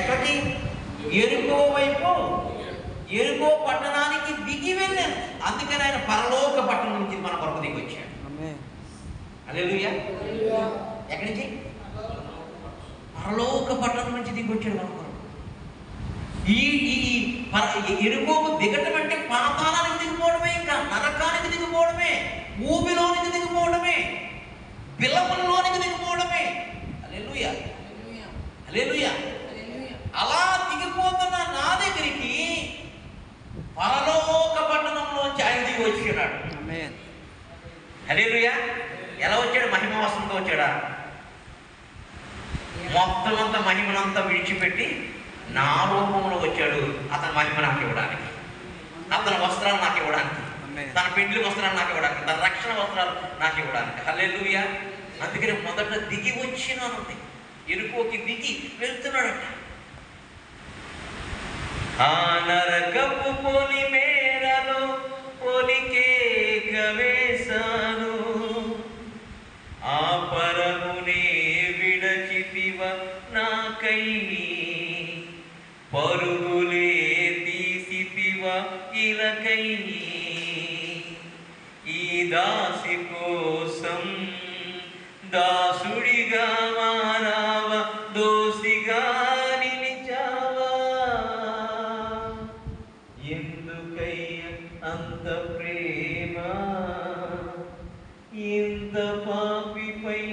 ఎక్కడికి? ఎరుకో వైపు, ఎరుకో పట్టణానికి దిగి వెళ్ళాను. అందుకని ఆయన పరలోక పట్టణం నుంచి మన కొరకు దిగి వచ్చాడు. హల్లెలూయా. ఎక్కడి నుంచి? పరలోక పట్టణం నుంచి దిగి వచ్చాడు మన కొరకు. ఈ ఎరుకోకు దిగటం అంటే పాతాళానికి దిగిపోవడమే, ఇంకా నరకానికి దిగిపోవడమే, ఊబిలోనికి దిగిపోవడమే, బిలముల్లోనికి దిగిపోవడమే. హల్లెలూయా, హల్లెలూయా. అలా దిగిపోతున్న నా దగ్గరికి పరలోక పట్టణంలోంచి ఆయన దిగి వచ్చాడు. హల్లెలూయా. ఎలా వచ్చాడు? మహిమ వస్త్రంతో వచ్చాడా? మొత్తం అంతా మహిమనంతా విడిచిపెట్టి నా రూపంలో వచ్చాడు. అతని మహిమ నాకు ఇవ్వడానికి, అతని వస్త్రాలు నాకు ఇవ్వడానికి, తన పెండ్లి వస్త్రాలు నాకు ఇవ్వడానికి, తన రక్షణ వస్త్రాలు నాకు ఇవ్వడానికి. హల్లెలూయా. అందుకని మొదట దిగి వచ్చినాను, ఎరుకోకి దిగి వెళ్తున్నాడట. ఆ నరకపు పొలి మేరలో పొలికేక వేశాను, ఆ పరమునే విడచితివ నాకై, పరుగులే తీసితివ ఇలకై, ఈ దాసి కోసం దాసుడిగా మారావ, దోసిగా నిలిచావా, ఎందుకయ్య అంత ప్రేమ ఇంత పాపిపైన.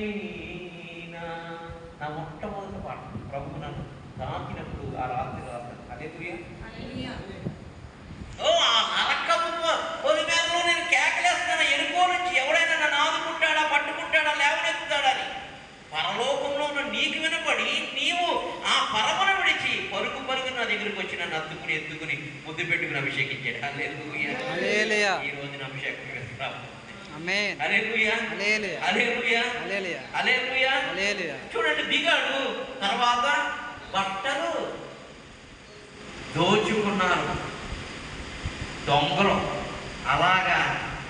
నా మొట్టమొదటి పాట ప్రభు నన్ను తాకినప్పుడు ఆ రాత్రి రాత్రి. హల్లెలూయా. ఓ ఆ నరకపు పొలిమేరలో నేను కేకలేస్తున్నాను. ఎరుకో నుంచి ఎవడైనా నన్ను ఆదుకుంటాడా, పట్టుకుంటాడా, లేవనెత్తుతాడా అని. పరలోకంలో ఉన్న నీకు వినపడి నీవు ఆ పరమను విడిచి పరుగు పరుగు నా దగ్గరికి వచ్చి నన్ను అద్దుకుని ఎత్తుకుని ముద్దు పెట్టుకుని అభిషేకించాడు. హల్లెలూయా. ఈ రోజున అభిషేకం చూడండి, దిగాడు. తర్వాత బట్టలు దోచుకున్నారు దొంగలు. అలాగా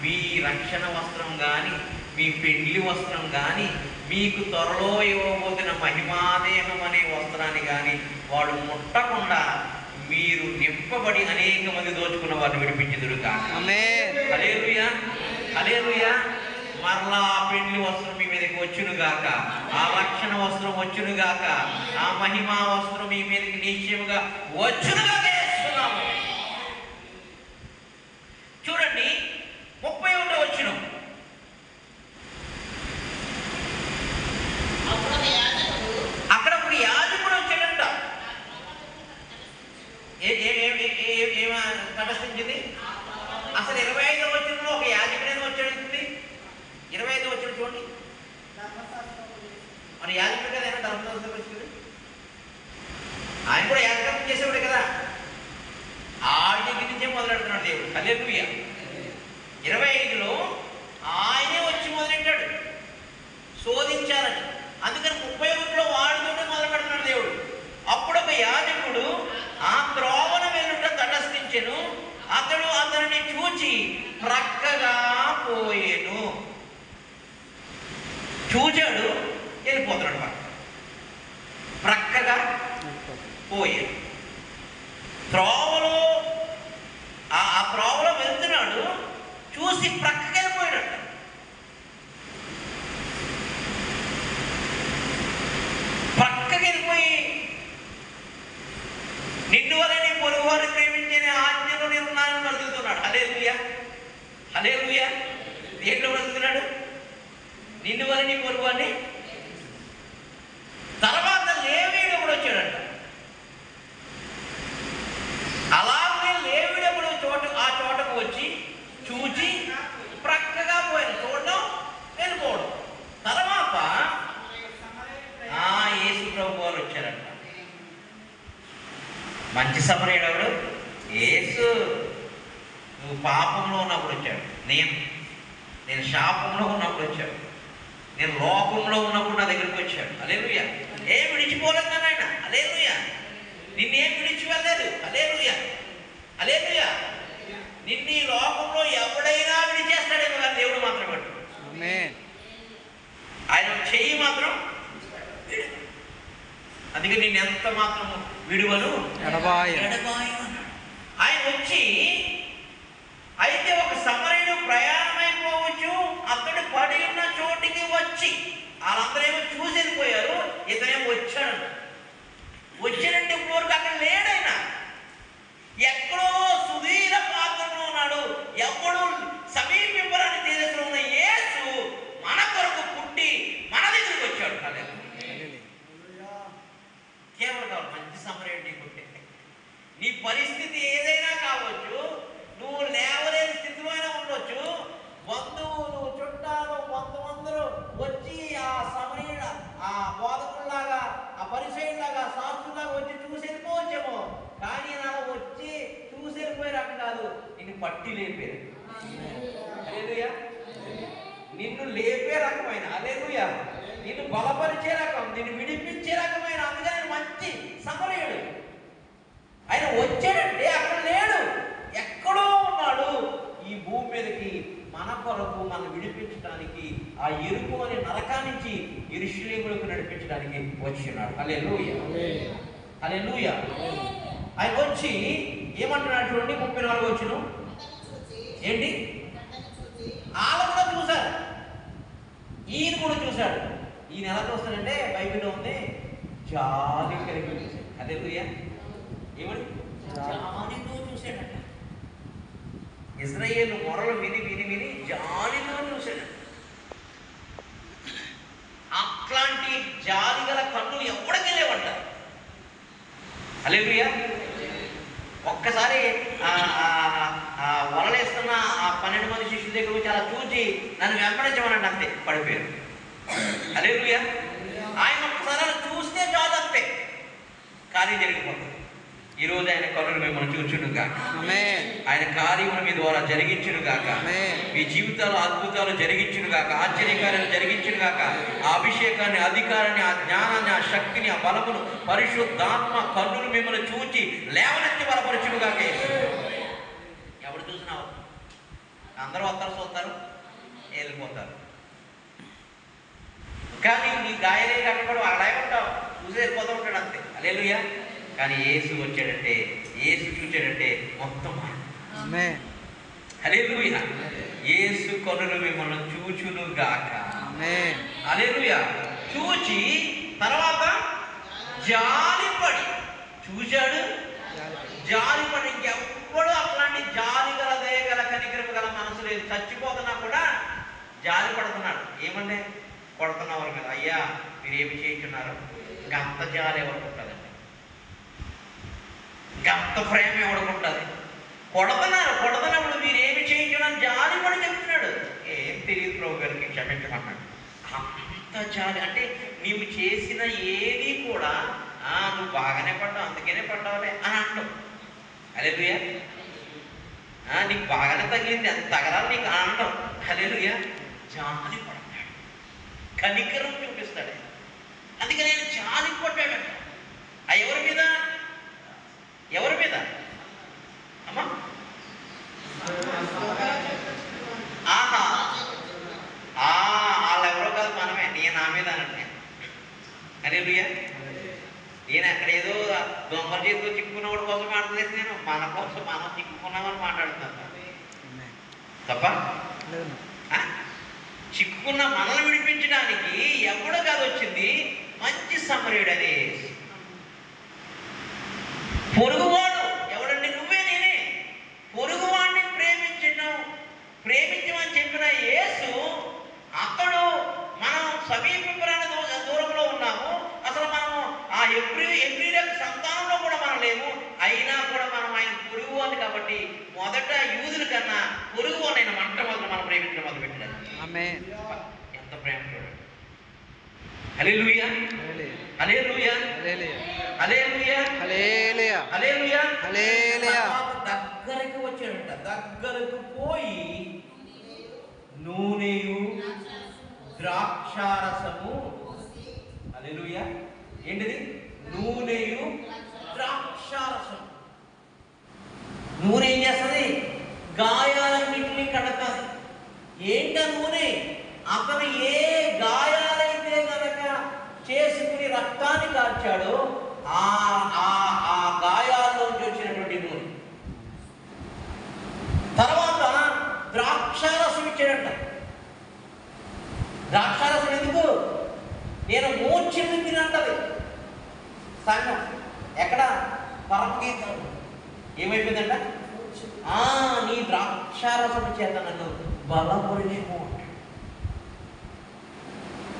మీ రక్షణ వస్త్రం కానీ, మీ పెండ్లి వస్త్రం కానీ, మీకు త్వరలో ఇవ్వబోతున్న మహిమాదేహం అనే వస్త్రాన్ని కానీ వాడు ముట్టకుండా మీరు నింపబడి అనేక మంది దోచుకున్న వారిని విడిపించుదురు కాక. హల్లెలూయా, హల్లెలూయా. మరలా ఆ పెండ్లి వస్త్రం మీ మీదకి వచ్చును గాక, ఆ రక్షణ వస్త్రం వచ్చును గాక, ఆ మహిమా వస్త్రం మీ మీదకి నిశ్చయముగా వచ్చును గాక. చూడండి 31వ వచనం. అక్కడ ఒక యాజకుడు వచ్చాడంట. ఏమా తటస్థించింది? అసలు 25వ వచనంలో ఒక యాజకుడు వచ్చాడు. 25వ వచనం చూడండి. మన యాజకుడు కదా, ఏమైనా ధర్మశాస్త్రం వచ్చింది. ఆయన కూడా యాజకత్వం చేసేవాడే కదా. ఆడి దగ్గర నుంచే మొదలెడుతున్నాడు దేవుడు. హల్లెలూయా. 25లో ఆయనే వచ్చి మొదలెట్టాడు శోధించాలని. అందుకని 31లో వాడితోనే మొదలు పెడుతున్నాడు దేవుడు. అప్పుడు ఒక యాజకుడు ఆ త్రోవన వెళ్ళుట తటస్థించెను. అతడు అతనిని చూచి ప్రక్కగా పోయేను. చూచాడు, వెళ్ళిపోతున్నాడు. ప్రక్కగా పోయాడు. త్రోవలో ఆ త్రోవలో వెళ్తున్నాడు, చూసి ప్రక్కకి వెళ్ళిపోయాడు. ప్రక్కకి వెళ్ళిపోయి నిన్ను వలని పొరుగువారిని ప్రేమించే ఆజ్ఞలో నిర్ణయాన్ని బ్రతుకుతున్నాడు. హల్లెలూయా, హల్లెలూయా. దేంట్లో బ్రతుకుతున్నాడు? నిన్ను వలని పొరుగువారిని. తర్వాత లేవీయుడు కూడా వచ్చాడంట. అలాగే లేవీయుడు కూడా ఆ చోటకు వచ్చి చూచి ప్రక్కగా పోయాడు. చూడడం, వెళ్ళిపోవడం. తర్వాత యేసు ప్రభు వారు వచ్చారంట. మంచి సమరయుడు ఎవడు? యేసు. నువ్వు పాపంలో ఉన్నప్పుడు వచ్చాడు. నేను శాపంలో ఉన్నప్పుడు వచ్చాడు. నేను లోకంలో ఉన్నప్పుడు నా దగ్గరికి వచ్చాడు. హల్లెలూయా. ఏం విడిచిపోలేదు ఆయన. హల్లెలూయా. నిన్నేం విడిచి వెళ్ళలేదు. హల్లెలూయా, హల్లెలూయా. నిన్ను ఈ లోకంలో ఎవడైనా విడిచేస్తాడేమో కానీ దేవుడు మాత్రం పట్టు. ఆయన చెయ్యి మాత్రం అందుకే నేను ఎంత మాత్రం విడువను ఎడబాయను. ఆయన వచ్చి అయితే ఒక సమరయుడు ప్రయాణమైపోవచ్చు, అతడు పడి ఉన్న చోటికి వచ్చి, వాళ్ళందరూ ఏమో చూసి వెళ్ళిపోయారు, ఇతనేమో వచ్చాడు. వచ్చినంటే ఇప్పుడు అక్కడ లేడైనా, ఎక్కడో సుదీర పాత్రలో ఉన్నాడు. ఎప్పుడు సమీపింపరాని దేశంలో ఉన్న యేసు మన కొరకు పుట్టి మన దగ్గరికి వచ్చాడు. కేవలం కావాలి మంచి సమరయుడిని పుట్టే. నీ పరిస్థితి ఏదైనా కావచ్చు, నువ్వు లేవలేని స్థితిలో అయినా ఉండొచ్చు, బంధువులు చుట్టాలు కొంతమందరూ వచ్చి ఆ సమరయుడ ఆ బోధకుల్లాగా ఆ పరిచయంలాగా శాస్త్రులాగా వచ్చి చూసి వెళ్ళిపోవచ్చేమో, కానీ నా వచ్చి చూసి వెళ్ళిపోయే రకం కాదు, నిన్ను పట్టి లేపారు. హల్లెలూయా. నిన్ను లేపే రకమైన, హల్లెలూయా, నిన్ను బలపరిచే రకం, నిన్ను విడిపించే రకమైన, అందుకని మంచి సమరయుడు. ఆయన వచ్చాడంటే అక్కడ లేడు, ఎక్కడో ఉన్నాడు. ఈ భూమి మీదకి మన కొరకు మనం విడిపించడానికి, ఆ ఎరుపు అనే నరకా నుంచి యెరూషలేములకు నడిపించడానికి వచ్చినాడు. హల్లెలూయా, హల్లెలూయా. ఆయన వచ్చి ఏమంటున్నాడు చూడండి, 34 వచ్చిన ఏంటి, వాళ్ళు కూడా చూశారు, ఈయన కూడా చూశాడు. ఈయన ఎలా చూస్తాడంటే బైబిల్లో ఉంది, జాలి కలిగి చూశాడు. హల్లెలూయా. ఏమని జాలితో చూశాడంట. ఇశ్రాయేలు మొరలు విని విని విని జాలితో చూశాడు. అట్లాంటి జాలి గల కన్నులు ఎవడికి లేవంట. హల్లెలూయా. ఒక్కసారి వలలేస్తున్న ఆ 12 మంది శిష్యుల దగ్గర వచ్చి అలా చూసి నన్ను వెంబడించమనండి, అంతే పడిపోయారు. హల్లెలూయా. ఆయన ఒక్కసారి అలా చూస్తే చాలు, అంతే కార్యం జరిగిపోతుంది. ఈరోజు ఆయన కన్నులు మిమ్మల్ని చూచును గాక, ఆయన కార్యములు మీ ద్వారా జరిగించును గాక, మీ జీవితాలు అద్భుతాలు జరిగించును గాక, ఆశ్చర్యకార్యాలు జరిగించును గాక. ఆ అభిషేకాన్ని, అధికారాన్ని, ఆ జ్ఞానాన్ని, ఆ శక్తిని, ఆ బలమును పరిశుద్ధాత్మ కన్నులు మిమ్మల్ని చూచి లేవనెత్తి బలపరచును గాక. ఎవరు చూసినావు, అందరూ వస్తారు, చూస్తారు, వెళ్ళిపోతారు. కానీ నీ గాయలే కట్టబడు అలాగే ఉంటావు, చూసి వెళ్ళిపోతూ ఉంటాడు, అంతే. హల్లెలూయా. కానీ యేసు వచ్చాడంటే, యేసు చూచాడంటే మొత్తం. హల్లెలూయా. యేసు కన్నులు మిమ్మల్ని చూచును గాక. హల్లెలూయా. చూచి తర్వాత జాలిపడి చూశాడు, జాలిపడి. ఇంకెప్పుడు అట్లాంటి జాలి గల, దయ గల, కనికరం గల మనసు లేదు. చచ్చిపోతున్నా కూడా జాలి పడుతున్నాడు. ఏమంటే కొడుతున్నవారు కదా, అయ్యా మీరేమి చేయించున్నారు, గంత జాలి ఎవరికి ఉంటుందండి, గంత ప్రేమ ఎవడుకుంటుంది. కొడుతున్నప్పుడు మీరేమి చేయించున్నాను జాలి పడి చెప్తున్నాడు. ఏం తెలియదు ప్రభు గారికి క్షమించమన్నాడు. అంత జాలి అంటే నీవు చేసిన ఏది కూడా నువ్వు బాగానే పడ్డావు, అందుకనే పడ్డావులే అని అంటావు. హల్లెలూయా. నీకు బాగానే తగిలింది, అంత తగలాలి నీకు అంటావు. హల్లెలూయా. జాలి పడతాడు, కనికరం చూపిస్తాడు. అందుకని ఆయన జాలి పడ్డాడట. ఎవరి మీద, ఎవరి మీద అమ్మా? ఆహా, వాళ్ళెవరో కాదు, మనమే. నేను నా మీద అనండి. హల్లెలూయా. నేను అక్కడ ఏదో దొంగ చేతితో చిక్కుకున్నవాడి కోసం మాట్లాడలేదు, నేను మన కోసం మనం చిక్కుకున్నామని మాట్లాడుతున్నాను తప్ప. చిక్కుకున్న మనల్ని విడిపించడానికి ఎవడో కాదు వచ్చింది, మంచి సమరయుడు. అని పొరుగువాడు ఎవడండి, నువ్వే నేనే. పొరుగువాడిని ప్రేమించమని చెప్పిన యేసు, అతడు మనం సమీపింపరాని దూరంలో ఉన్నాము. అసలు మనము ఆ ఎబ్రీల సంతానంలో కూడా మనం లేము. అయినా కూడా మనం ఆయన పొరుగువాడిని కాబట్టి మొదట యూదుల కన్నా పొరుగువాడిని ఆయన మొట్టమొదటి మనం ప్రేమించడం మొదలు పెట్టాడు. ఎంత ప్రేమ చూడండి. హల్లెలూయా, హల్లెలూయా, హల్లెలూయా, హల్లెలూయా, హల్లెలూయా, హల్లెలూయా. దగ్గరకు వచ్చాడంట. దగ్గరకు పోయి నూనెయు ద్రాక్షారసము, హల్లెలూయా, ఏంటిది? నూనెయు ద్రాక్షారసం. నూనె ఏం చేస్తుంది? గాయాలన్నింటినీ కడతాది. ఏంట నూనె? అతను ఏ గాయాలైతే కనుక చేసుకుని రక్తాన్ని కార్చాడో ఆ గాయాల్లోంచి వచ్చినటువంటి నూనె. తర్వాత ద్రాక్షారసం ఇచ్చాడంట. ద్రాక్షారసం ఎందుకు? నేను మూర్ఛింది తినంటది సంఘం. ఎక్కడ? పరమగీతం. ఏమైపోయిందంట? నీ ద్రాక్షారసం చేత నన్ను బలపరిచుకో.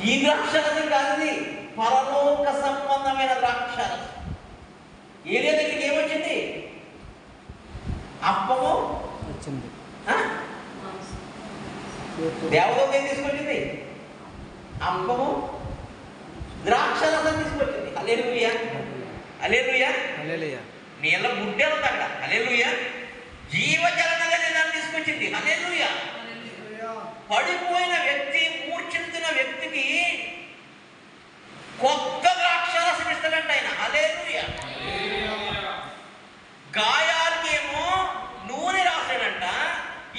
ఈ ద్రాక్షారసం కాదు, ఇది పరలోక సంబంధమైన ద్రాక్షారసం. ఏరియా దగ్గరికి ఏమొచ్చింది? అప్పము వచ్చింది. దేవదూత ఏం తీసుకొచ్చింది? అప్పము ద్రాక్షారసం తీసుకొచ్చింది. హల్లెలూయా, హల్లెలూయా, హల్లెలూయా. నీళ్ళ గుడ్డే ఉంది అక్కడ. హల్లెలూయా. జీవజలనగా దాన్ని తీసుకొచ్చింది. హల్లెలూయా. పడిపోయిన వ్యక్తి, మూర్ఛించిన వ్యక్తికి కొత్త ద్రాక్షారసం ఇస్తాడంట ఆయన. హల్లెలూయా. గాయాలకేమో నూనె రాశాడంట.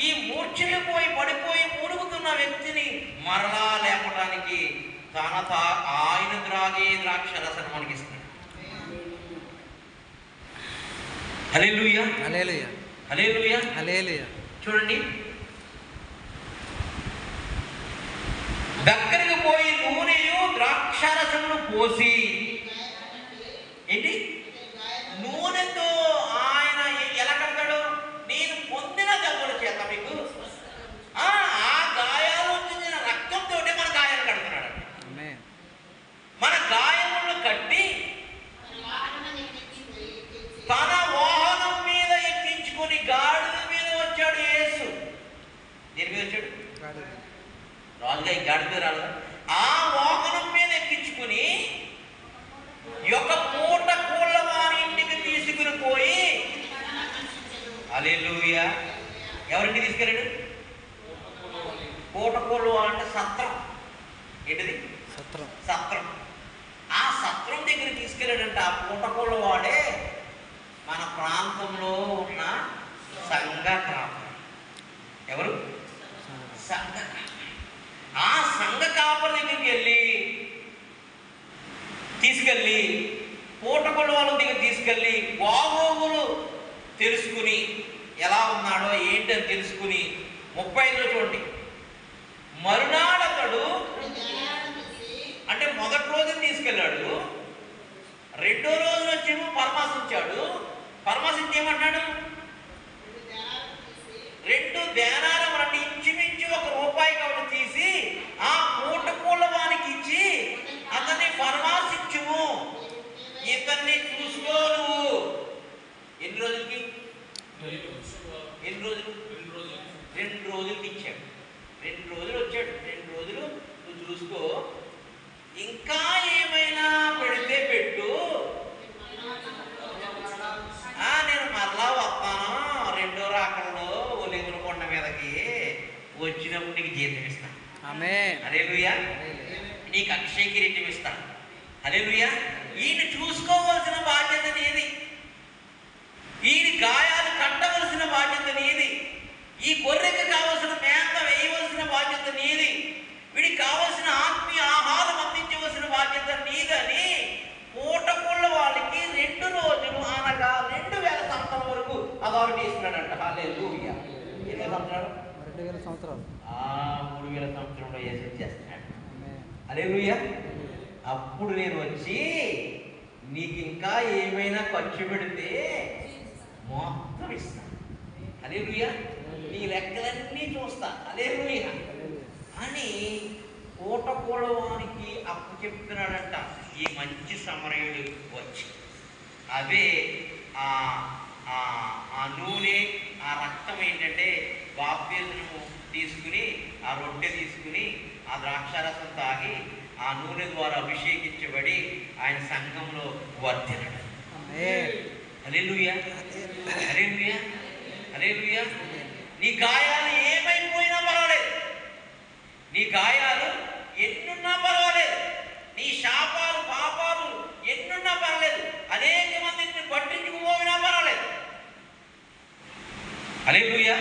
ఈ మూర్ఛిల్లిపోయి పడిపోయి మునుగుతున్న వ్యక్తిని మరలా లేపడానికి ఆయన త్రాగే ద్రాక్షారసం మనకి ఇస్తాడు. హల్లెలూయా, హల్లెలూయా, హల్లెలూయా, హల్లెలూయా. చూడండి, దగ్గరికి పోయి నూనెయు ద్రాక్షారసమును పోసి, ఏంటి నూనెతో ఆయన ఎలా కడతాడు? నేను పొందిన దెబ్బల చేత మీకు ఆ గాయాలు వచ్చిన రక్తంతో మన గాయాలు కడుతున్నాడు. మన గాయములను కట్టి తన వాహనం మీద ఎక్కించుకొని గాడిద మీద వచ్చాడు యేసు. దేని మీద వచ్చాడు? రాజుగా ఈ గాడిద మీద రాదు. ఆ వాహనం మీద ఎక్కించుకుని ఒక పూట కోళ్ళ వారి ఇంటికి తీసుకుని పోయి, హల్లెలూయా, ఎవరింటికి తీసుకెళ్ళాడు? పూట కోళ్ళు అంటే సత్రం. ఏంటిది? సత్రం. సత్రం. ఆ సత్రం దగ్గర తీసుకెళ్ళాడంటే ఆ పూట కోళ్ళ వాడే మన ప్రాంతంలో ఉన్న సంఘ కాపరి. ఎవరు? సంఘ కాపరి. ఆ సంఘ కాపరి దగ్గరికి తీసుకెళ్ళి పూటకొల్లు వాళ్ళ దగ్గర తీసుకెళ్ళి బాగోగులు తెలుసుకుని ఎలా ఉన్నాడో ఏంటని తెలుసుకుని 35లో చూడండి. మరునాడు అతడు అంటే మొదటి రోజున తీసుకెళ్ళాడు, రెండో రోజున వచ్చేమో పరామర్శించాడు. పరామర్శించి ఏమన్నాడు? 2 దేనారం అంటే ఇంచుమించు ₹1 కాబట్టి తీసి ఆ పూటకూళ్ళ వానికి ఇచ్చి అతన్ని పరామర్శించుము, ఇతన్ని చూసుకో నువ్వు. ఎన్ని రోజులకి? ఎన్ని రోజులు? 2 రోజులకి ఇచ్చాడు. 2 రోజులు వచ్చాడు. 2 రోజులు నువ్వు చూసుకో, ఇంకా ఏమైనా పెడితే పెట్టు, నేను మరలా వస్తాను రెండో రాకల్లో ఒలిముల కొండ మీదకి వచ్చినప్పుడు నీకు జీతం ఇస్తాను. హల్లెలూయా. నీకు అక్షయ కిరీటం ఇస్తాను. హల్లెలూయా. ఈయన చూసుకోవలసిన బాధ్యత నీది. ఈయన గాయాలు కట్టవలసిన బాధ్యత నీది. ఈ గొర్రెకి కావలసిన మేత వేయవలసిన బాధ్యత నీది. వీడికి కావలసిన ఆత్మీయ ఆహారం అందించవలసిన బాధ్యత నీదని పూటకుళ్ళ వాళ్ళకి 2 రోజులు అనగా 2000 సంవత్సరాల వరకు అథారిటీ ఇస్తున్నాడంట. హల్లెలూయా. ఎన్ని సంవత్సరాలు? 2000 సంవత్సరాలు. 3000 సంవత్సరంలో యేసు చేస్తున్నాడు. హల్లెలూయా. అప్పుడు నేను వచ్చి నీకు ఇంకా ఏమైనా ఖర్చు పెడితే మొత్తం ఇస్తాను. హల్లెలూయా. నీ లెక్కలన్నీ చూస్తా. హల్లెలూయా అని పూటకోళవానికి అప్పు చెప్తున్నాడంట ఈ మంచి సమరయుడు వచ్చి. అదే ఆ నూనె, ఆ రక్తం ఏంటంటే బాప్తిస్మము తీసుకుని ఆ రొట్టె తీసుకుని ఆ ద్రాక్షారసం తాగి ఆ నూనె ద్వారా అభిషేకించబడి ఆయన సంఘంలో వర్ధిల్లడు. హల్లెలూయా, హల్లెలూయా, హల్లెలూయా. నీ గాయాలు ఏమైపోయినా పర్వాలేదు, నీ గాయాలు ఎన్నున్నా పర్వాలేదు, నీ శాపాలు పాపాలు ఎన్నున్నా పర్వాలేదు, అనేక మందిని పట్టించుకుపోయినా పర్వాలేదు. హల్లెలూయా.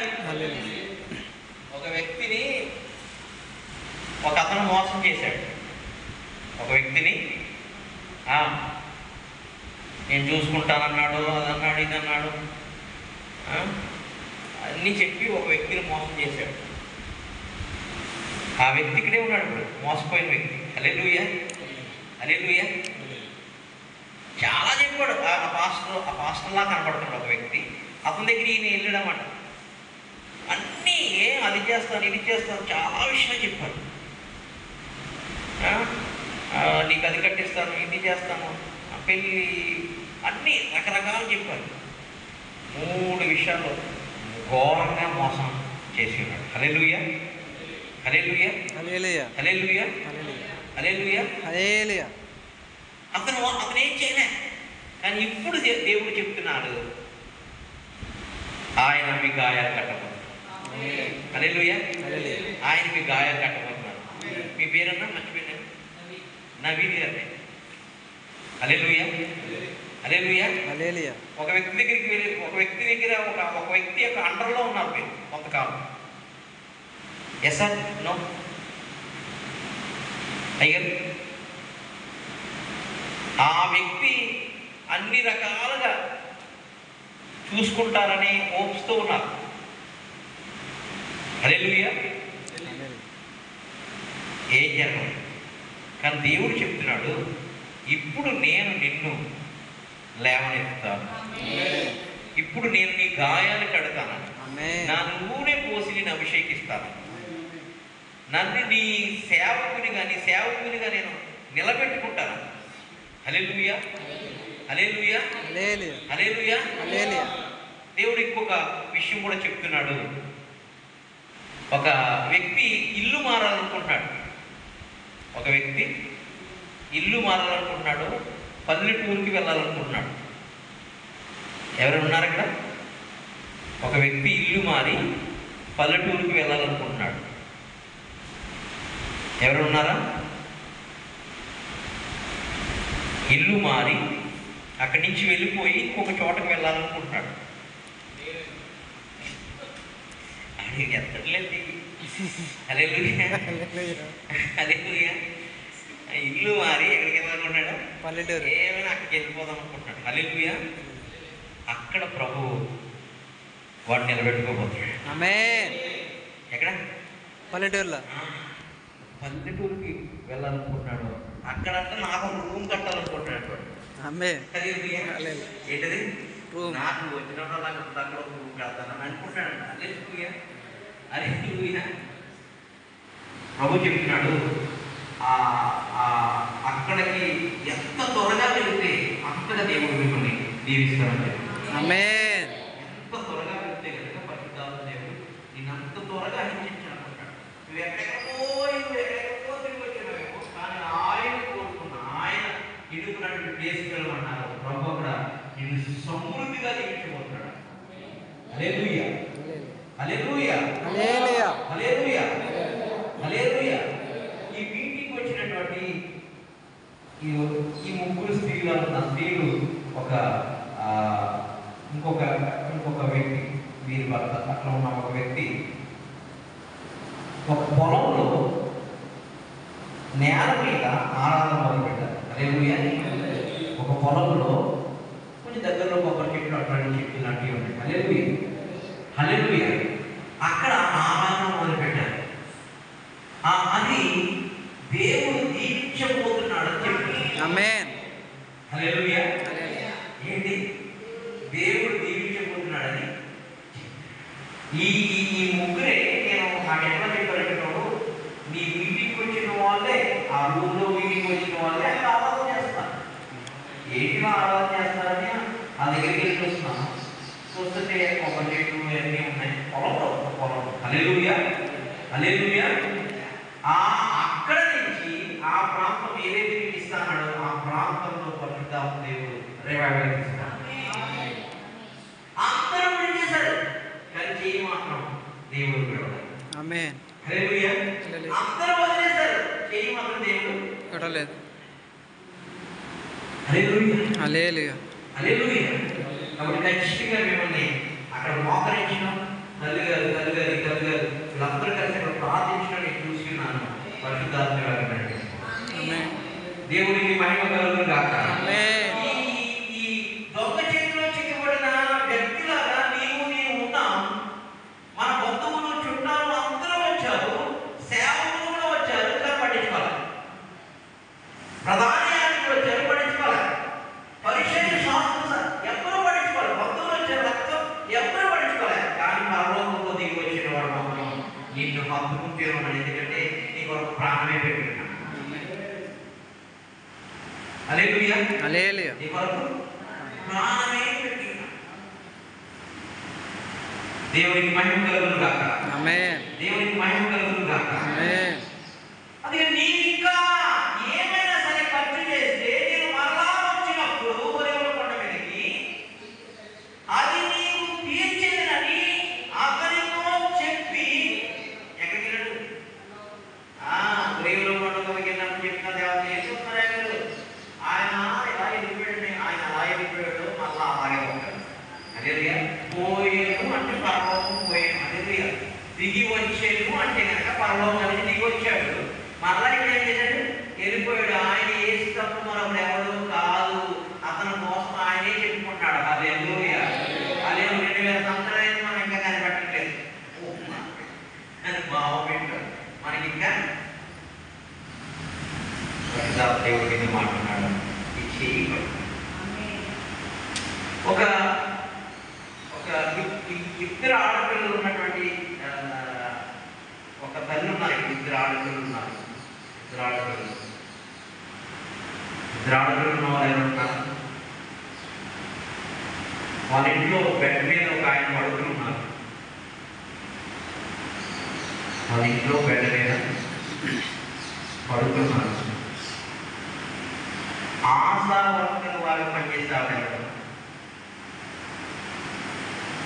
ఒక వ్యక్తిని ఒక అతను మోసం చేశాడు. ఒక వ్యక్తిని నేను చూసుకుంటానన్నాడు, అదన్నాడు, ఇదన్నాడు, అన్నీ చెప్పి ఒక వ్యక్తిని మోసం చేశాడు. ఆ వ్యక్తి ఇక్కడే ఉన్నాడు ఇప్పుడు, మోసపోయిన వ్యక్తి. హల్లెలూయా, హల్లెలూయా. చాలా చెప్పాడు. ఆ పాస్టర్లా కనపడుతున్నాడు ఒక వ్యక్తి. అతని దగ్గర ఈయన వెళ్ళాడన్నమాట. అన్నీ అది చేస్తాను, ఇది చేస్తాను, చాలా విషయాలు చెప్పాడు. నీకు అది కట్టిస్తాను, ఇది చేస్తాను, పెళ్ళి, అన్నీ రకరకాలు చెప్పాడు. 3 విషయాల్లో ఘోరంగా మోసం చేసి ఉన్నాడు. హల్లెలూయా, హల్లెలూయా, హల్లెలూయా, హల్లెలూయా, హల్లెలూయా, హల్లెలూయా. అతను ఏం చేయలే. కానీ ఇప్పుడు దేవుడు చెప్తున్నాడు, ఆయన మీ గాయాలు కట్టబోతున్నాడు. హల్లెలూయా, ఆయన మీ గాయాలు కట్టబోతున్నాడు. మీ పేరన్నా మర్చిపోయినాను, నవీన్ గారి. హల్లెలూయా, హల్లెలూయా, హల్లెలూయా. ఒక వ్యక్తి దగ్గరికి వెళ్ళి ఒక వ్యక్తి యొక్క అండర్లో ఉన్నారు మీరు కొంతకాలం. ఎస్ సార్, నో అయ్యారు. ఆ వ్యక్తి అన్ని రకాలుగా చూసుకుంటారని హోప్స్తో ఉన్నారు. హల్లెలూయా. ఏం జరగదు. కానీ దేవుడు చెప్తున్నాడు, ఇప్పుడు నేను నిన్ను లేవనెత్తుతాను, ఇప్పుడు నేను నీ గాయాలు కడతాను, నా నూనె పోసి నేను అభిషేకిస్తాను, నన్ను నీ సేవకునిగా నేను నిలబెట్టుకుంటాను. హల్లెలూయా, హల్లెలూయా, హల్లెలూయా, హల్లెలూయా. దేవుడు ఇంకొక విషయం కూడా చెప్తున్నాడు. ఒక వ్యక్తి ఇల్లు మారాలనుకుంటున్నాడు. ఒక వ్యక్తి ఇల్లు మారాలనుకుంటున్నాడు, పల్లెటూరుకి వెళ్ళాలనుకుంటున్నాడు. ఎవరు ఉన్నారు అక్కడ? ఒక వ్యక్తి ఇల్లు మారి పల్లెటూరుకి వెళ్ళాలనుకుంటున్నాడు. ఎవరు ఉన్నారా? ఇల్లు మారి అక్కడి నుంచి వెళ్ళిపోయి ఇంకొక చోటకు వెళ్ళాలనుకుంటున్నాడు. ఎత్తట్లేదు. హల్లెలూయా, హల్లెలూయా. ఇల్లు మారి ఎక్కడికి వెళ్ళాలనుకుంటున్నాడు? పల్లెటూరు. ఏమైనా అక్కడికి వెళ్ళిపోదాం అనుకుంటున్నాడు. హల్లెలూయా. అక్కడ ప్రభు వాడు నిలబెట్టుకోబోతున్నాడు. ఆమేన్. ఎక్కడ? పల్లెటూరులో. పల్లెటూరుకి వెళ్ళాలనుకుంటున్నాడు. అక్కడంటే నాకు ఒక రూమ్ కట్టాలనుకుంటున్నాడు. ఏంటది? నాకు వచ్చినప్పుడు అక్కడ ఒక రూమ్ కడతానని అనుకుంటున్నాడు. హల్లెలూయా, హల్లెలూయా. ప్రభు చెప్తున్నాడు, అక్కడికి ఎంత త్వరగా వెళితే అంతగా దేవుడు మిమ్మల్ని దీవిస్తామని చెప్తున్నాడు. ఆమేన్. ఎంత త్వరగా వెళితే కనుక పరిశుద్ధాత్మ దేవుడు నేను అంత త్వరగా హెచ్చించాలనుకుంటాడు. నువ్వు ఎక్కడెక్కడో తిరిగి వచ్చినావేమో, కానీ ఆయన కోరుకున్న ఆయన ఎదుగునటువంటి ప్లేస్కి వెళ్ళమన్నారు. ప్రభు అక్కడ నిన్ను సమృద్ధిగా దీవించబోతున్నాడు. హల్లెలూయా, హల్లెలూయా, హల్లెలూయా, హల్లెలూయా, హల్లెలూయా. ఈ మీటింగ్ వచ్చినటువంటి ఈ 3 స్త్రీలు ఇంకొక వ్యక్తి, వీరి భర్త అట్లా ఉన్న ఒక వ్యక్తి ఒక పొలంలో నేల మీద ఆరాధన మొదలుపెట్టారు. హల్లెలూయా. ఒక పొలంలో కొంచెం దగ్గరలో కొబ్బరి చెట్లు అట్లాంటి చెట్లు లాంటివి ఉన్నాయి. హల్లెలూయా, హల్లెలూయా. అక్కడ ఆరాధన మొదలుపెట్టారు. అది దేవుడు దీవించబోతున్నాడని చెప్పి. ఆమేన్. హల్లెలూయా. ఏంటి? దేవుడు దీవించబోతున్నాడని. ఈ ముగ్గురే నేను నాకు ఎట్లా చెప్పారు, నీ మీటింగ్కి వచ్చిన వాళ్ళే, ఆ రూమ్లో మీటింగ్ వచ్చిన వాళ్ళే అక్కడ ఆరాధన చేస్తారు. ఏంటిలో ఆరాధన చేస్తారని ఆ దగ్గరికి వెళ్ళి చూస్తున్నాను. చూస్తుంటే ఒక చెట్లు అన్నీ ఉన్నాయి. పొలం. హల్లెలూయా, హల్లెలూయా. అక్కడ నుంచి ఆ ప్రాంతం ఏదైతే మీకు ఇస్తానో ఆ ప్రాంతంలో పరిశుద్ధాత్మ దేవుడు రివైవల్ ఇస్తాడు. అందరూ చేశారు, కానీ చేయి మాత్రం దేవుడు విడవలేదు. ఆమేన్. హల్లెలూయా. అందరూ వదిలేశారు, చేయి మాత్రం దేవుడు విడవలేదు. హల్లెలూయా, హల్లెలూయా, హల్లెలూయా. కాబట్టి ఖచ్చితంగా మిమ్మల్ని అక్కడ మోకరించడం, తల్లిగారు వీళ్ళందరూ కలిసి అక్కడ ప్రార్థించడం నేను చూస్తున్నాను. పరిశుద్ధాత్మ దేవుడికి మహిమ కలుగును గాక. ఈ బతుకుని తీరున్నాను, ఎందుకంటే నీ కొరకు ప్రాణమే పెట్టుకున్నాను. హల్లెలూయా, హల్లెలూయా. నీ కొరకు ప్రాణమే పెట్టుకున్నాను. దేవునికి మహిమ కలుగును గాక. ఆమేన్. దేవునికి మహిమ కలుగును గాక. ఆమేన్. అందుకే నీ ఇంకా ఏమైనా సరే ఖర్చు చేస్తే నేను మరలా వచ్చినప్పుడు ఒరేవుల కొండ మీదకి అది నీకు తీర్చేదని అతనితో చెప్పి ఎక్కడికి వెళ్ళాడు? ఒరేవుల కొండకు వెళ్ళినప్పుడు చెప్పిన దేవత ఏం చెప్తున్నారు? ఆయన ఇలా వెళ్ళిపోయాడు, ఆయన అలా వెళ్ళిపోయాడు, మళ్ళా అలాగే ఉంటాడు. అదే పోయాను అంటే పరలోకం పోయాను, అదే దిగి వచ్చాను అంటే కనుక పరలోకం అనేది దిగి వచ్చాడు. మరలా ఇక్కడ ఏం చేశాడు? వెళ్ళిపోయాడు. ఆయన ఏసినప్పుడు మరొకడు ఎవడు కాదు, అతని కోసం ఆయనే చెప్పుకుంటాడు. హల్లెలూయా, హల్లెలూయా. 2000 సంవత్సరాలు మనం ఇంకా కనిపెట్టట్లేదు అని బాగుంటాడు మనకి ఇంకా. దేవుడిని మాట్లాడు ఒక ఇద్దరు ఆడపిల్లలు ఉన్నటువంటి ఒక తల్లి ఉన్నారు. ఇద్దరు ఆడపిల్లలు ఉన్నారు. ఇద్దరు ఆడపిల్లలు ఉన్న వాళ్ళు ఎవరున్నారు? వాళ్ళ ఇంట్లో బెడ్ మీద ఒక ఆయన పడుకుని ఉన్నారు. వాళ్ళ ఇంట్లో బెడ్ మీద పడుకున్నారు. ఆశా వర్కర్ వాళ్ళు పనిచేస్తారు.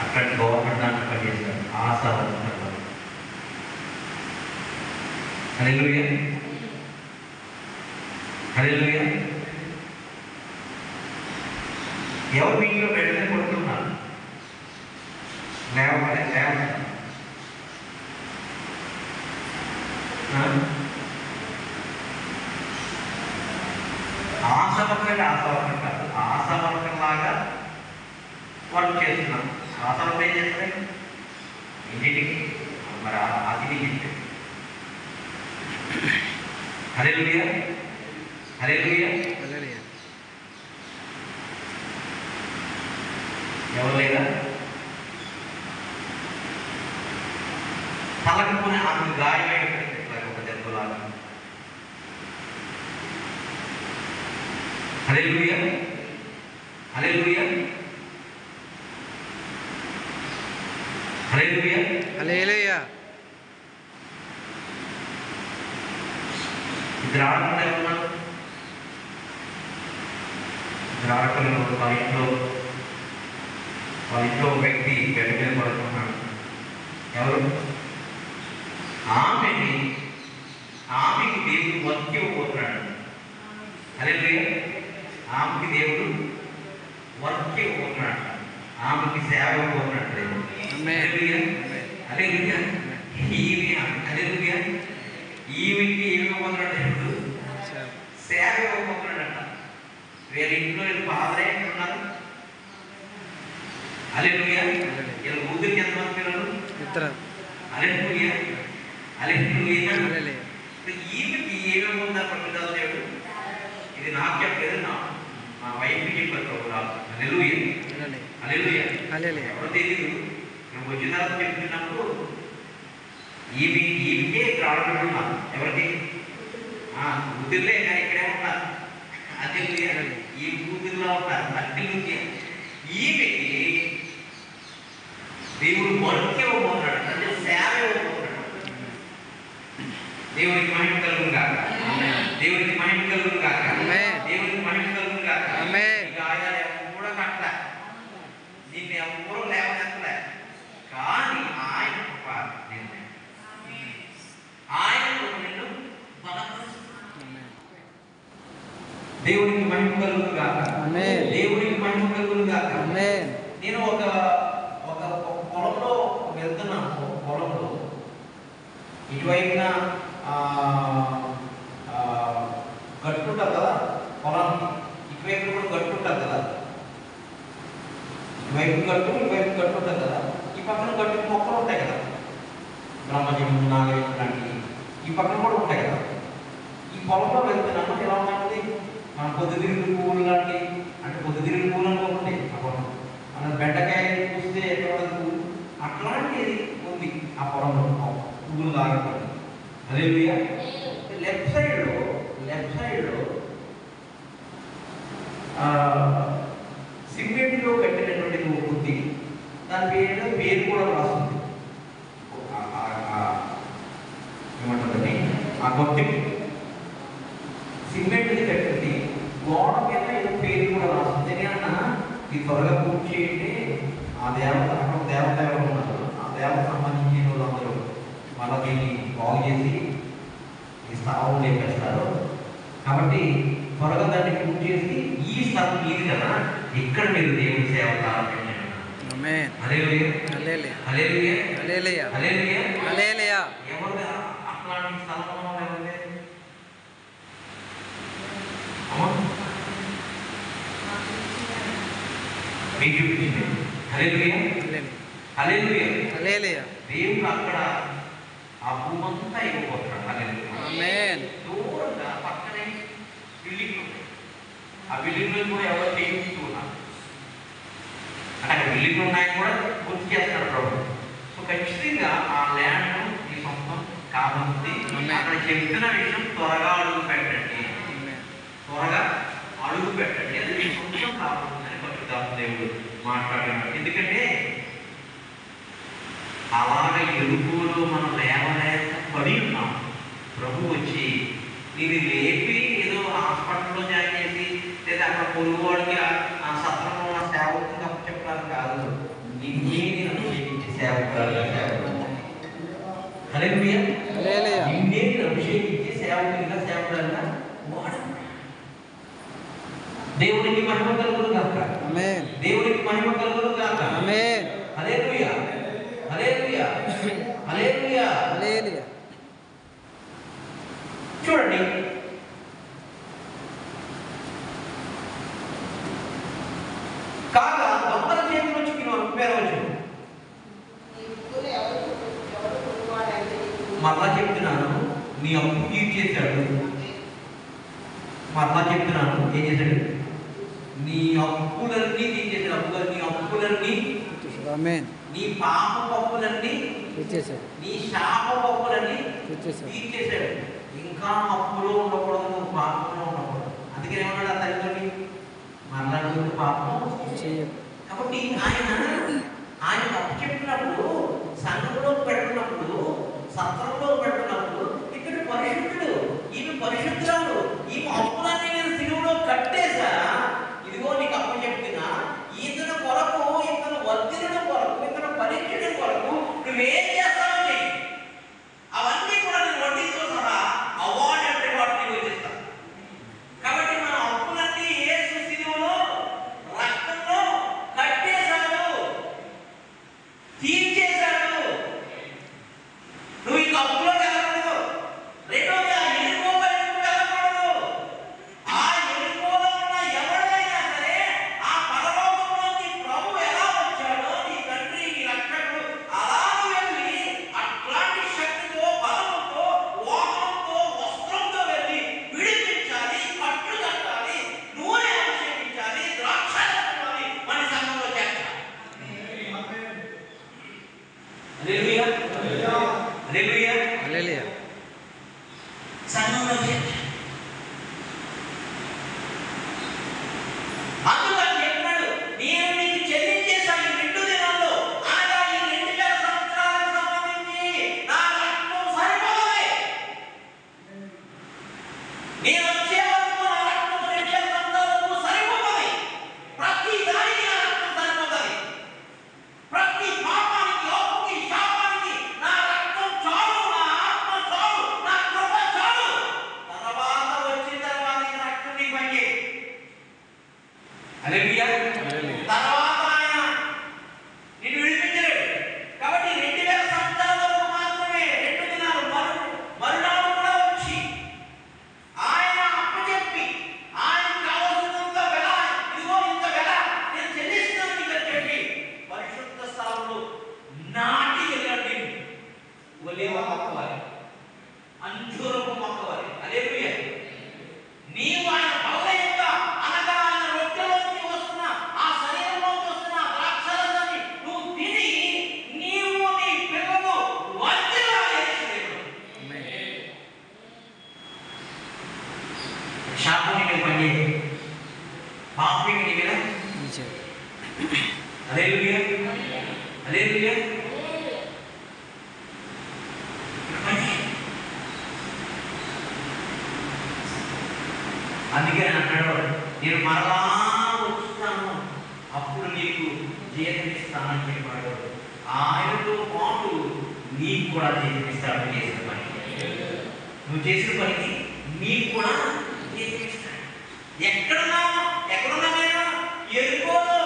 అక్కడ గవర్నమెంట్ దాంట్లో పనిచేస్తారు ఆశా వర్కర్ వాళ్ళు. హల్లెలూయా, హల్లెలూయా. ఎవరు మీ ఇంట్లో బెడ్ మీద పడుతున్నారు? లేవలే ఆశవర్కర్ కాదు, ఆశవర్కర్ లాగా వర్క్ చేస్తున్నాం. ఆశవర్కర్ ఏం చేస్తారు? ఇంటికి మరి అతిథి ఇంటి. హల్లెలూయా, హల్లెలూయా. ఎవరు లేదా? తలకునే ఆమె గాయమైపోయింది ఒక దెబ్బలాగా. హల్లెలూయా, హల్లెలూయా, హల్లెలూయా, హల్లెలూయా. ఇద్దరు ఆడపిల్లలు ఉన్నారు. ఇద్దరు ఆడపిల్లలు వాళ్ళ ఇంట్లో ఒక వ్యక్తి బెడ్ మీద పడుతున్నాడు. ఎవరు? ఆమెకి దేవుడు వర్క్ ఇవ్వబోతున్నాడు. హల్లెలూయా, ఆమెకి దేవుడు వర్క్ ఇవ్వబోతున్నాడు. ఆమెకి సేవ ఇవ్వబోతున్నాడు దేవుడు. హల్లెలూయా, హల్లెలూయా. హల్లెలూయా. ఈమెకి ఏమి ఇవ్వబోతున్నాడు దేవుడు? సేవ ఇవ్వబోతున్నాడంట. వేరే ఇంట్లో ఫాదరే ఉన్నారు. హల్లెలూయా. ఇలా కూతురికి ఎంతమంది పిల్లలు? ఇద్దరు. హల్లెలూయా, హల్లెలూయా. ఈమెకి ఏమేమి ఉందా పట్టుదల దేవుడు? ఇది నాకు చెప్పలేదు, మా వైఫ్కి చెప్పారు ప్రభురాలు. హల్లెలూయా, హల్లెలూయా, హల్లెలూయా. ఎవరో తెలియదు. మేము వచ్చిన తర్వాత చెప్తున్నప్పుడు ఈమెకే రావడం ఎవరికి కూతుర్లే కానీ ఇక్కడే ఉన్నారు. అదే ఈ కూతురులో ఉన్నారు. అట్టి ఈమెకి దేవుడు వర్క్ ఇవ్వబోతున్నాడు, అంటే సేవ ఇవ్వబోతున్నాడు. దేవునికి మహిమ కలుగును గాక. దేవునికి మహిమ కలుగును గాక. దేవునికి మహిమ కలుగును గాక. గాయాలు ఎవరు కట్టలే, నిన్ను ఎవరు లేవనెత్తలే, కానీ ఆయన కృప నిర్ణయం. ఆయన నిన్ను బలపరుస్తుంది. దేవునికి మహిమ కలుగును గాక. దేవునికి మహిమ కలుగును గాక. నేను ఒక పొలంలో వెళ్తున్నాను. పొలంలో ఇటువైపున గట్టు ఉంటుంది కదా పొలానికి, ఇటువైపు కూడా గట్టు ఉంటుంది కదా. ఇటువైపు గట్టు, ఇటువైపు గట్టు ఉంటుంది కదా. ఈ పక్కన గట్టు మొక్కలు ఉంటాయి కదా, బ్రహ్మజీవం, నాగజీవం లాంటివి ఈ పక్కన కూడా ఉంటాయి కదా. ఈ పొలంలో వెళ్తున్నాను. ఎలా ఉంటుంది? మన పొద్దుతిరుగుడు పువ్వులు లాంటి, అంటే పొద్దుతిరుగుడు పువ్వులు అనుకోండి. ఆ పొలం మన బెండకాయ చూస్తే ఎక్కడ పువ్వు అట్లాంటిది ఉంది ఆ పొలంలో పువ్వులు లాగా. మధ్య సిమెంట్ది కట్టింది, గోడ మీద ఏదో పేరు కూడా రాస్తుంది. అన్న ఇది త్వరగా పూర్తి చేయండి, ఆ దేవత అక్కడ దేవత ఎవరు ఉన్నారు, ఆ దేవత సంబంధించిన వాళ్ళందరూ మళ్ళీ దీన్ని బాగు చేసి ఈ స్థానం లేపేస్తారు. కాబట్టి త్వరగా దాన్ని పూర్తి చేసి ఈ స్థలం మీది కదా, ఇక్కడ మీరు దేవుని సేవ ప్రారంభించండి. హల్లెలూయా హల్లెలూయా హల్లెలూయా హల్లెలూయా హల్లెలూయా హల్లెలూయా. ఎవరు అట్లాంటి స్థలం ఎవరిదే? మీకు చూపించింది. హల్లెలూయా హల్లెలూయా హల్లెలూయా. దేవుడు అక్కడ ఆ భూమంతా ఇవ్వబోతున్నాడు. హల్లెలూయా ఆమేన్. దూరంగా పక్కనే బిల్డింగ్లు ఉన్నాయి, ఆ బిల్డింగ్లు కూడా ఎవరు చేయించుకున్నారు అంటే అక్కడ బిల్డింగ్లు ఉన్నాయని కూడా గుర్తు చేస్తున్నాడు ప్రభు. సో ఖచ్చితంగా ఆ ల్యాండ్ మీ సొంతం కాబట్టి అక్కడ చెప్తున్న విషయం త్వరగా అడుగు పెట్టండి, త్వరగా అడుగు పెట్టండి, అది మీ సొంతం కాబోతుందని పరిశుద్ధాత్మ దేవుడు మాట్లాడినాడు. ఎందుకంటే అలాగ ఎరుపులో మనం లేవలేక పడి ఉన్నాం. ప్రభు వచ్చి నేను లేపి ఏదో హాస్పిటల్లో జాయిన్ చేసి లేదా అక్కడ పొరుగువాడికి ఆ సత్రంలో ఉన్న సేవకు తప్ప చెప్పడానికి కాదు, నిన్నే నేను అభిషేకించి సేవకురాలుగా హల్లెలూయా నిన్నే నేను అభిషేకించి సేవకునిగా సేవకురాలుగా వాడు. దేవునికి మహిమ కలుగును గాక, ఆమేన్. దేవునికి మహిమ కలుగును గాక, ఆమేన్. హల్లెలూయా హల్లెలూయా హల్లెలూయా హల్లెలూయా. చూడండి, కాగా దొంగల చేతిలో చిక్కిన పేరవచ్చు. మరలా చెప్తున్నాను, నీ అప్పు తీర్చేశాడు. మరలా చెప్తున్నాను, ఏం చేశాడు? నీ అప్పులన్నీ తీర్చేశాడు. నీ అప్పులన్నీ, నీ పాప పప్పులన్నీ తీర్చేశాడు, నీ శాప పప్పులన్నీ తీర్చేశాడు. ఇంకా అప్పులో ఉండకూడదు, నువ్వు పాపంలో ఉండకూడదు. అందుకని ఏమన్నాడు ఆ తల్లితోటి? మరలా పాపం చేయదు. కాబట్టి ఆయన అప్పు చెప్పినప్పుడు, సంఘంలో పెడుతున్నప్పుడు, సత్రంలో పెడుతున్నప్పుడు ఇక్కడ పరిశుద్ధుడు, ఈమె పరిశుద్ధురాలు, ఈమె అప్పులన్నీ నేను సిలువలో కట్టేశా, ఇదిగో నీకు అప్పు చెప్తున్నా, ఇతను కొరకు, ఇతను వర్ధినుడు కొరకు, ఇతను పరీక్షుడు కొరకు నువ్వేం చేస్తావు చెయ్యి, అవన్నీ కూడా నేను వడ్డీతో సహా అవార్డు అంటే వాటిని విధిస్తాను. కాబట్టి మన అప్పులన్నీ యేసు సిలువలో రక్తంలో కట్టేశాడు, తీర్చేశాడు. నువ్వు ఇక అప్పులో వెళ్ళకూడదు. రెండోది, ఆ ఎరుకోలో వెళ్ళకూడదు. ఆ ఎరుకోలో ఉన్న ఎవరైనా సరే ఆ పరలోకంలోకి ప్రభు ఎలా వచ్చాడో, నీ తండ్రి నీ రక్షకుడు అలా వెళ్ళి అట్లాంటి శక్తితో, బలముతో, వాహనంతో, వస్త్రంతో వెళ్ళి విడిపించాలి, కట్లు కట్టాలి, నూనె అభిషేకించాలి, ద్రాక్షారసాన్ని మన సంఘంలో చేర్చాలి. హల్లెలూయా హల్లెలూయా హల్లెలూయా. సంఘంలో చేర్చాలి. అందుకని చెప్పాడు, నేను నీకు చెల్లించేశాను ఈ 2 దినాల్లో, అనగా ఈ 2000 సంవత్సరాలకు సంబంధించి నా రక్తం సరిపోవాలి. నేను వచ్చే వరకు నా రక్తం 2000 సంవత్సరాలకు సరిపోతుంది. ప్రతి దానికి నా రక్తం సరిపోతుంది. ప్రతి పాపానికి, అప్పుకి, శాపానికి నా రక్తం చాలు, నా ఆత్మ చాలు, నా కృప చాలు. తర్వాత వచ్చిన తర్వాత ఈ రక్తం నీకు పనిచేయి. హల్లెలూయా. తర్వాత ఆయన నిన్ను విడిపించలేడు. కాబట్టి 2000 సంవత్సరాల వరకు మాత్రమే 2 దినాలు మరునాడు కూడా వచ్చి ఆయన అప్పచెప్పి ఆయనకు కావలసినంత వెల, ఇదిగో ఇంత వెల నేను చెల్లిస్తున్నాను నీకు అని చెప్పి పరిశుద్ధ స్థలంలో నాటి వెళ్ళండి. ఒలీవ మొక్కవాలి, అంజూరపు మొక్కవాలి. హల్లెలూయా. నీవు ఆయన బల్ల యొక్క, అనగా ఆయన రొట్టెలోకి వస్తున్న, ఆ శరీరంలోకి వస్తున్న ద్రాక్షారసాన్ని నువ్వు తిని నీవు నీ పిల్లలు వర్ధిల్లాలి. శాపం నీకు పని, పాపం నీ మీద. హల్లెలూయా హల్లెలూయా. జీవిస్తానని చెప్పాడు. ఆయనతో పాటు నీకు కూడా జీవిస్తాడు. చేసిన పని, నువ్వు చేసిన పనికి నీకు కూడా జీవిస్తాడు. ఎక్కడున్నామైనా ఎరుకోలో,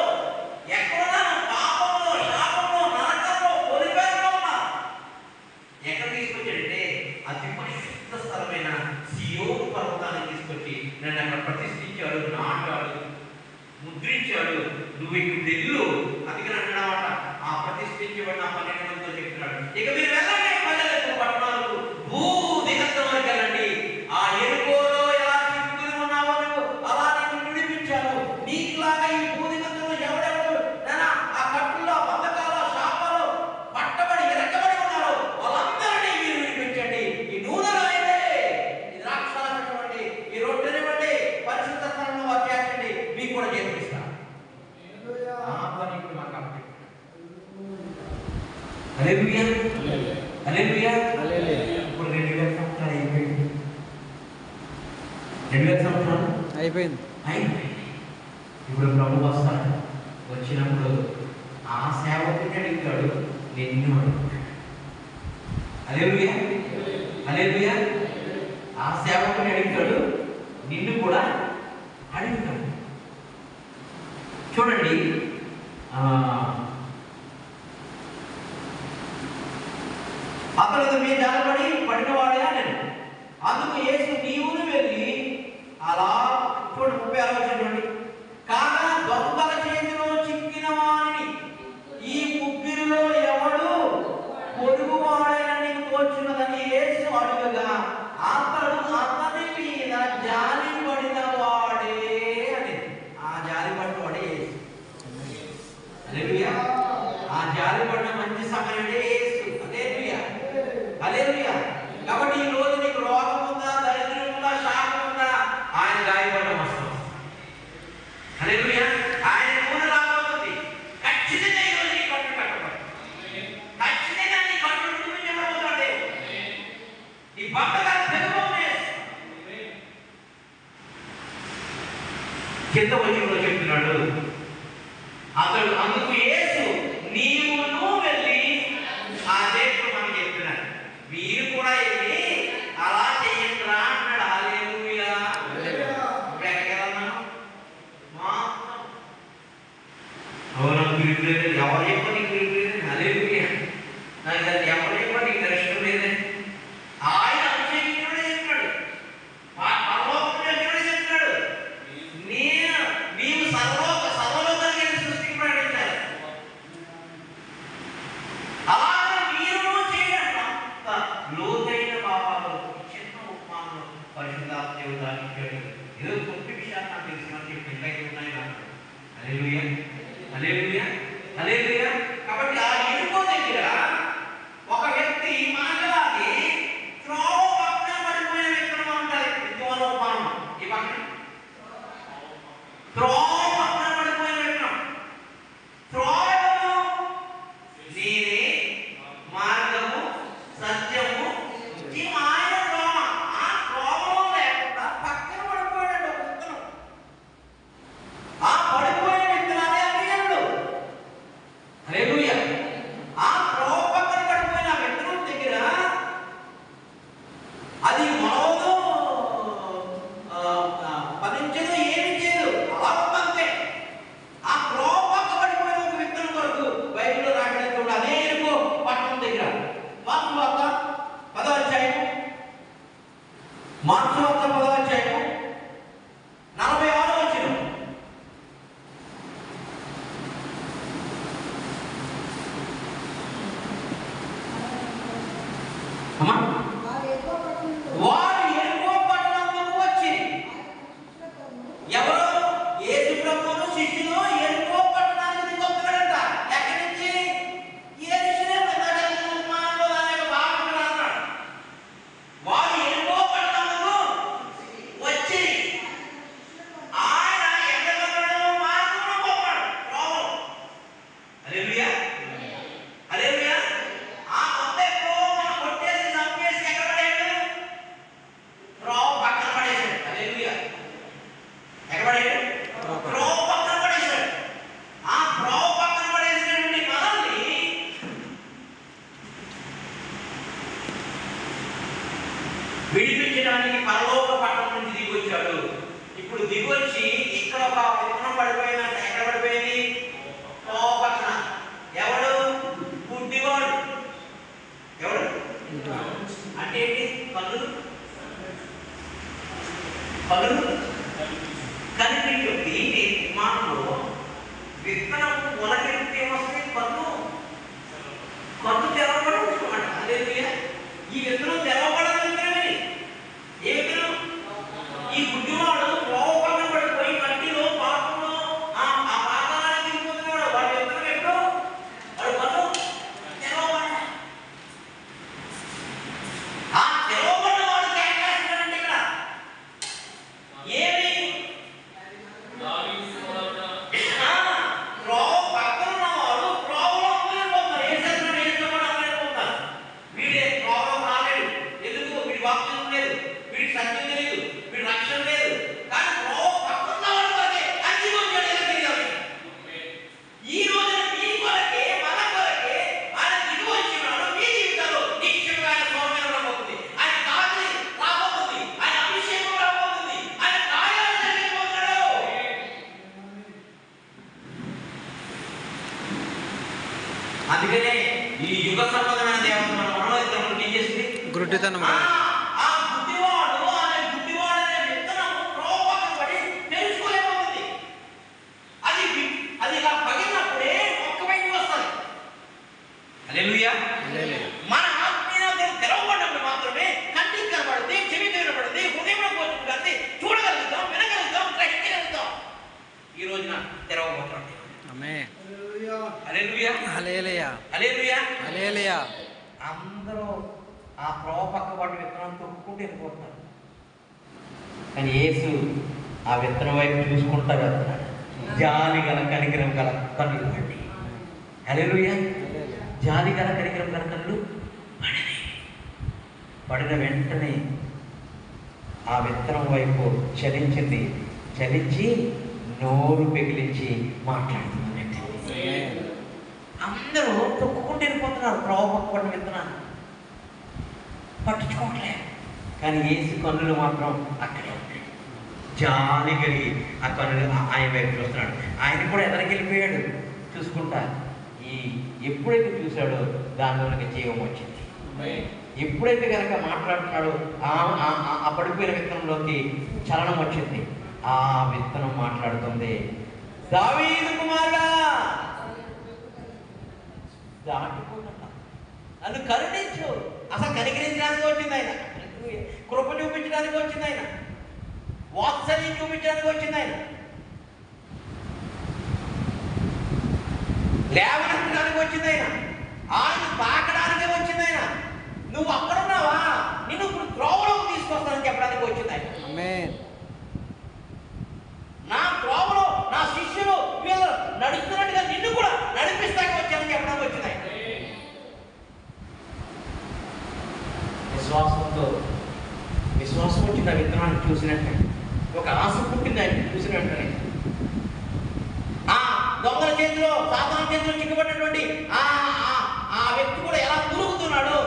ఎక్కడున్నా పాపంలో, శాపంలో, నరకంలో, పొలిపేరులో ఉన్నా ఎక్కడ తీసుకొచ్చాడంటే అతి పరిశుద్ధ స్థలమైన సియోను పర్వతాన్ని తీసుకొచ్చి నన్ను అక్కడ ప్రతిష్ఠించాడు, నాటాడు, ముద్రించాడు. నువ్వు ఇక్కడ వెళ్ళు అందుకని అన్నాడమాట. ఆ ప్రతిష్ఠించబడిన 12 మందితో చెప్తున్నాడు, ఇక మీరు వెళ్ళండి పల్లెలకు, పట్టణాలకు, భూ దిగంతం వరకు వెళ్ళండి. ఆ ఎరుకోలో ఎలా చిక్కుకుని ఉన్నావో నువ్వు అలా నేను విడిపించాను. నీకులాగా ఈ భూ దిగంతంలో ఎవడెవడు ఆ కట్టుల్లో, బంధకాలు, శాపాలు పట్టబడి ఇరకబడి ఉన్నారో వాళ్ళందరినీ మీరు విడిపించండి. ఈ నూనెలో అయితే ఈ ద్రాక్షారసం ఇవ్వండి, ఈ రొట్టెనివ్వండి, పరిశుద్ధ స్థలంలో వారు చేర్చండి, మీకు కూడా చేర్పిస్తాను. ఆ పని ఇప్పుడు మాకు అప్పచెప్పాడు. హల్లెలూయా, హల్లెలూయా, హల్లెలూయా. ఇప్పుడు 2000 సంవత్సరాలు అయిపోయింది. 2000 సంవత్సరాలు అయిపోయింది. ఇప్పుడు ప్రభు వస్తాడు. వచ్చినప్పుడు ఆ సేవకుని అడుగుతాడు, నిన్ను అడుగుతాడు. హల్లెలూయా, హల్లెలూయా. ఆ సేవకుని అడుగుతాడు, నిన్ను కూడా అడుగుతాడు. చూడండి, అతను మీద జాలపడి పడినవాడే నేను. అందుకు యేసు నీవును వెళ్ళి అలా చూడండి 36 చూడండి, కాగా దొంగల చేతిలో చిక్కిన వారిని ఈ ముగ్గురిలో ఎవడు పొరుగువాడైన నీకు తోచున్నదని యేసు అడుగగా అతడు అతని మీద జాలి పడిన వాడే అని. ఆ జాలి పడిన వాడే యేసు. హల్లెలూయా. ఆ జాలి పడిన మంచి సమయుడే యేసు. హల్లెలూయా, హల్లెలూయా. కాబట్టి ఈ రోజు నీకు రోగం ఉందా, దరిద్రం ఉందా, శాపం ఉందా, ఆయన గాయపడిన వస్త్రం. హల్లెలూయా. ఆయన నూనె రాబోతుంది. ఖచ్చితంగా ఈ రోజు నీ కట్టు కట్టబడి, ఖచ్చితంగా నీ కట్టు చూపించబోతాడు. ఈ బంధకాలు తెగబోతున్నాయి. కింద వచ్చి చెప్తున్నాడు, అతడు అందుకు యేసు నీవును వెళ్ళి, ఆ దేవుడు మనకి చెప్తున్నాడు, మీరు కూడా వెళ్ళి అలా చెయ్యండి రా అన్నాడు. హల్లెలూయా. ఇప్పుడు ఎక్కడికి వెళ్తున్నాను మాత్రం ఎవరు చెప్ప నీకు తిరుగుతుంది. హల్లెలూయా. నాకు ఎవరు చెప్ప నీకు దర్శనం లేదని ఆయన అభిషేకించుడే చెప్తున్నాడు, పరలోకం చెప్తున్నాడు. నీవు సర్వలోకానికి సృష్టికి ప్రకటించాలి. అలాగే మీరు చేయండి. అంత లోతైన భావాలు, చిన్న ఉపమానం పరిశుద్ధాత్మ దేవుడు దాటించాడు. ఏదో కొద్ది విషయాలు నాకు తెలిసినట్టు చెప్పి ఇంకా ఉన్నాయి నాకు. హల్లెలూయా, హల్లెలూయా, హల్లెలూయా. కాబట్టి ఆ ఎరుకో దగ్గర ఒక వ్యక్తి మనలాగే త్రోవ పక్కన పడిపోయిన వ్యక్తులు ఉంటారు. ఇందువల్ల ఉపమానం ఈ పక్కన త్రోవ పక్కన పడిపోయిన వ్యక్తులు. త్రోవను నేనే మార్గము, సత్యము, జీవము. ఆయన త్రోవ. ఆ త్రోవలో లేకుండా పక్కన పడిపోయాడు ఒక వ్యక్తులు. ఆ పడిపోయిన వ్యక్తులు అదే అడిగాడు. హల్లెలూయా. ఆ త్రోవ పక్కన పడిపోయిన వ్యక్తుల దగ్గర అది మొలవదు, పదించదు, ఏమి చేయదు, అలా ఉందంతే. ఆ త్రోవ పక్క పడిపోయిన ఒక వ్యక్తుల కొరకు బైబిల్లో రాయబడింది చూడండి. అదే ఎరుకో పట్టణం దగ్గర మార్కు వార్త 10వ అధ్యాయము, మార్కు వార్త 10వ అధ్యాయము 46వ వచనం. అమ్మా, వారు ఎరుకో పట్టణంలోకి వచ్చి ఎవరు యేసు ప్రభువును శిష్యులు ఎరుకో పట్టణానికి దిగొస్తున్నారంట. ఎక్కడి నుంచి? యెరూషలేము నగరంలో ఆయన బాగా రాస్తాడు. వారు ఎరుకో పట్టణంలో వచ్చి ఆయన ఎక్కడెక్కడో మార్గంలో పోతాడు. హల్లెలూయా, హల్లెలూయా. ఆ కొత్త మనం కొట్టేసి చంపేసి అందుకనే ఈ యుగ సంబంధమైన దేవత మన మనోహితంలో ఏం చేసింది? గుడ్డితనం ఆ గుడ్డివాడు అనే విత్తనం ప్రోపకపడి తెలుసుకోలేకపోతుంది. అది ఇలా పగిలినప్పుడే ఒక్క బయటకు వస్తుంది. హల్లెలూయా. మన ఆత్మీయతను తెరవబడినప్పుడు మాత్రమే కంటికి కనబడుతుంది, చెవికి వినబడుతుంది, హృదయంలో పోతుంది, చూడగలుగుతాం, వినగలుగుతాం, గ్రహించగలుగుతాం. ఈ రోజున తెరవబోతుంది. ఆమేన్. హల్లెలూయా. హల్లెలూయా. హల్లెలూయా. హల్లెలూయా. అందరూ ఆ ప్రోపక్క పడి విత్తనం తొక్కుకుంటూ వెళ్ళిపోతారు. కానీ యేసు ఆ విత్తనం వైపు చూసుకుంటా వెళ్తున్నాడు. జాలి గల కనికరం గల కన్నులు పడి. హల్లెలూయా. జాలి గల కనికరం గల కన్నులు పడిన వెంటనే ఆ విత్తనం వైపు చలించింది. చలించి నోరు పెగిలించి మాట్లాడుతుంది. అందరూ తొక్కుకుంటూ వెళ్ళిపోతున్నారు ప్రోపక్క పడిన విత్తనాన్ని పట్టించుకోవట్లే. కానీ యేసు కన్నులు మాత్రం అక్కడే ఉన్నాయి. జాలి కలిగి ఆ కన్నులు ఆయన వైపు చూస్తున్నాడు. ఆయన కూడా ఎదరికి వెళ్ళిపోయాడు చూసుకుంటా. ఎప్పుడైతే చూశాడో దానిలోనికి జీవం వచ్చింది. ఎప్పుడైతే కనుక మాట్లాడుతున్నాడో ఆ పడిపోయిన విత్తనంలోకి చలనం వచ్చింది. ఆ విత్తనం మాట్లాడుతుంది, దావీదు కుమారుడా దాటిపోతున్నా నన్ను కరుణించు. అసలు కనికరించడానికి వచ్చింది ఆయన, కృప చూపించడానికి వచ్చింది ఆయన, వాత్సల్యం చూపించడానికి వచ్చింది ఆయన, లేవనెత్తడానికి వచ్చింది ఆయన, ఆయన తాకడానికే వచ్చింది ఆయన. నువ్వు అక్కడున్నావా, నిన్ను ఇప్పుడు త్రోవలోకి తీసుకొస్తానని చెప్పడానికి వచ్చింది ఆయన. నా త్రోవలో నా శిష్యులు వీళ్ళు నడుస్తున్నట్టుగా నిన్ను కూడా నడిపిస్తానికి వచ్చానని చెప్పడానికి వచ్చింది ఆయన. విశ్వాసం వచ్చింది ఆ విత్తనాన్ని చూసినట్టే. ఒక ఆశ పుట్టింది ఆయన చూసినట్టునే. ఆ దొంగల చేతిలో, సాతాను చేతిలో చిక్కబడినటువంటి ఆ వ్యక్తి కూడా ఎలా మూలుగుతున్నాడో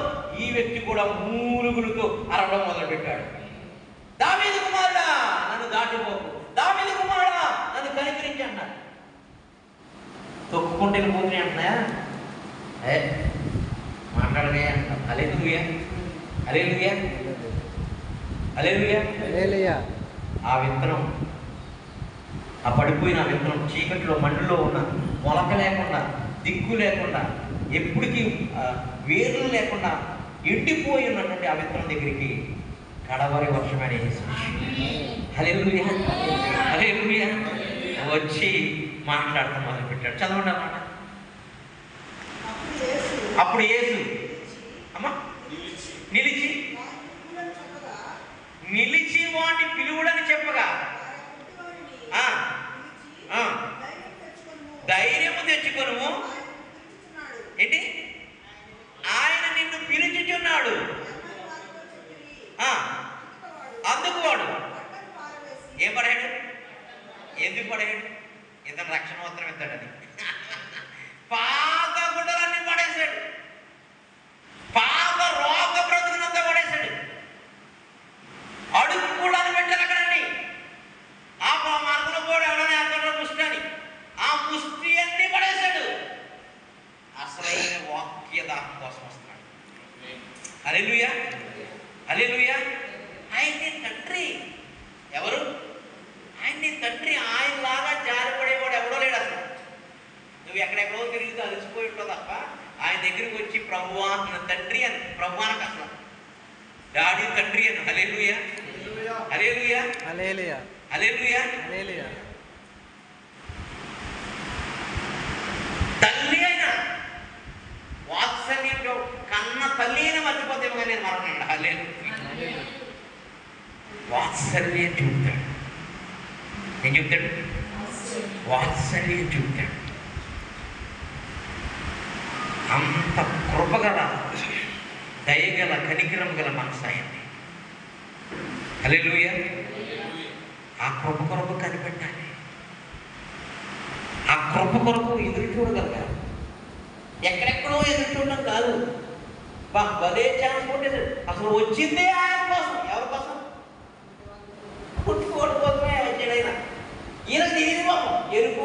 ఈ వ్యక్తి కూడా మూలుగులతో అరవడం మొదలుపెట్టాడు. దావీదు కుమారుడా నన్ను దాటిపోకు, దావీదు కుమారుడా నన్ను కనికరించి అన్నాడు. తొక్కుకుంటే పోతున్నాయి అంటున్నాయా? మాట్లాడనే అంటారు. హల్లెలూయా. హల్లెలూయా. హల్లెలూయా. హల్లెలూయా. ఆ విత్తనం, ఆ పడిపోయిన విత్తనం చీకట్లో మండులో ఉన్న, మొలక లేకుండా, దిక్కు లేకుండా, ఎప్పటికీ వేర్లు లేకుండా ఎండిపోయి ఉన్నటువంటి ఆ విత్తనం దగ్గరికి కడవరి వర్షమైన హల్లెలూయా. హల్లెలూయా వచ్చి మాట్లాడటం మొదలుపెట్టాడు. చదవండి అన్నమాట. అప్పుడు యేసు అమ్మా నిలిచి వాడిని పిలువుడని చెప్పగా ధైర్యము తెచ్చుకొనుము. ఏంటి? ఆయన నిన్ను పిలుచుచున్నాడు. అందుకు వాడు ఏం పడాడు? ఎందుకు పడాడు? ఇతను రక్షణ మాత్రం ఇస్తాడని పాత గుడ్డలన్నీ పడేశాడు. పాత రోగ బ్రతుకునంతా పడేశాడు. అడుగు కూడా పెట్టారు అక్కడండి. ఆ మార్గంలో కూడా ఎవరైనా ఎక్కడ ముష్టి ఆ ముష్టి అన్ని పడేశాడు. అసలైన వాక్య దాహం కోసం వస్తున్నాడు. హల్లెలూయా. హల్లెలూయా. ఆయన తండ్రి ఎవరు? ఆయన తండ్రి. ఆయనలాగా జారిపడేవాడు ఎవడో లేడు అసలు. నువ్వు ఎక్కడెక్కడో తిరిగితే అలసిపోయి ఉంటావు తప్ప ఆయన దగ్గరికి వచ్చి ప్రభువా నా తండ్రి అని ప్రభువానికి అసలు డాడీ తండ్రి అని. హల్లెలూయా. హల్లెలూయా. హల్లెలూయా. హల్లెలూయా. హల్లెలూయా. తల్లి అయినా వాత్సల్యంలో కన్న తల్లి అయినా మర్చిపోతేమో కానీ నేను మరణం. హల్లెలూయా. వాత్సల్యం చూపుతాడు. ఏం చెప్తాడు? వాత్సల్యం చూపుతాడు. అంత కృపగల, దయగల, కనికరం గల మనసు అయింది. హల్లెలూయా. ఆ కృప కొరకు కనిపెట్టాలి. ఆ కృప కొరకు ఎదురు చూడగలగాలి. ఎక్కడెక్కడో ఎదురు చూడడం కాదు. అదే ఛాన్స్ కొట్టేది. అసలు వచ్చిందే ఆయన కోసం. ఎవరి కోసం? పుట్టుకోవడం కోసమే వచ్చాడైనా. ఈయన తెలియదు పాపం. ఎరుపు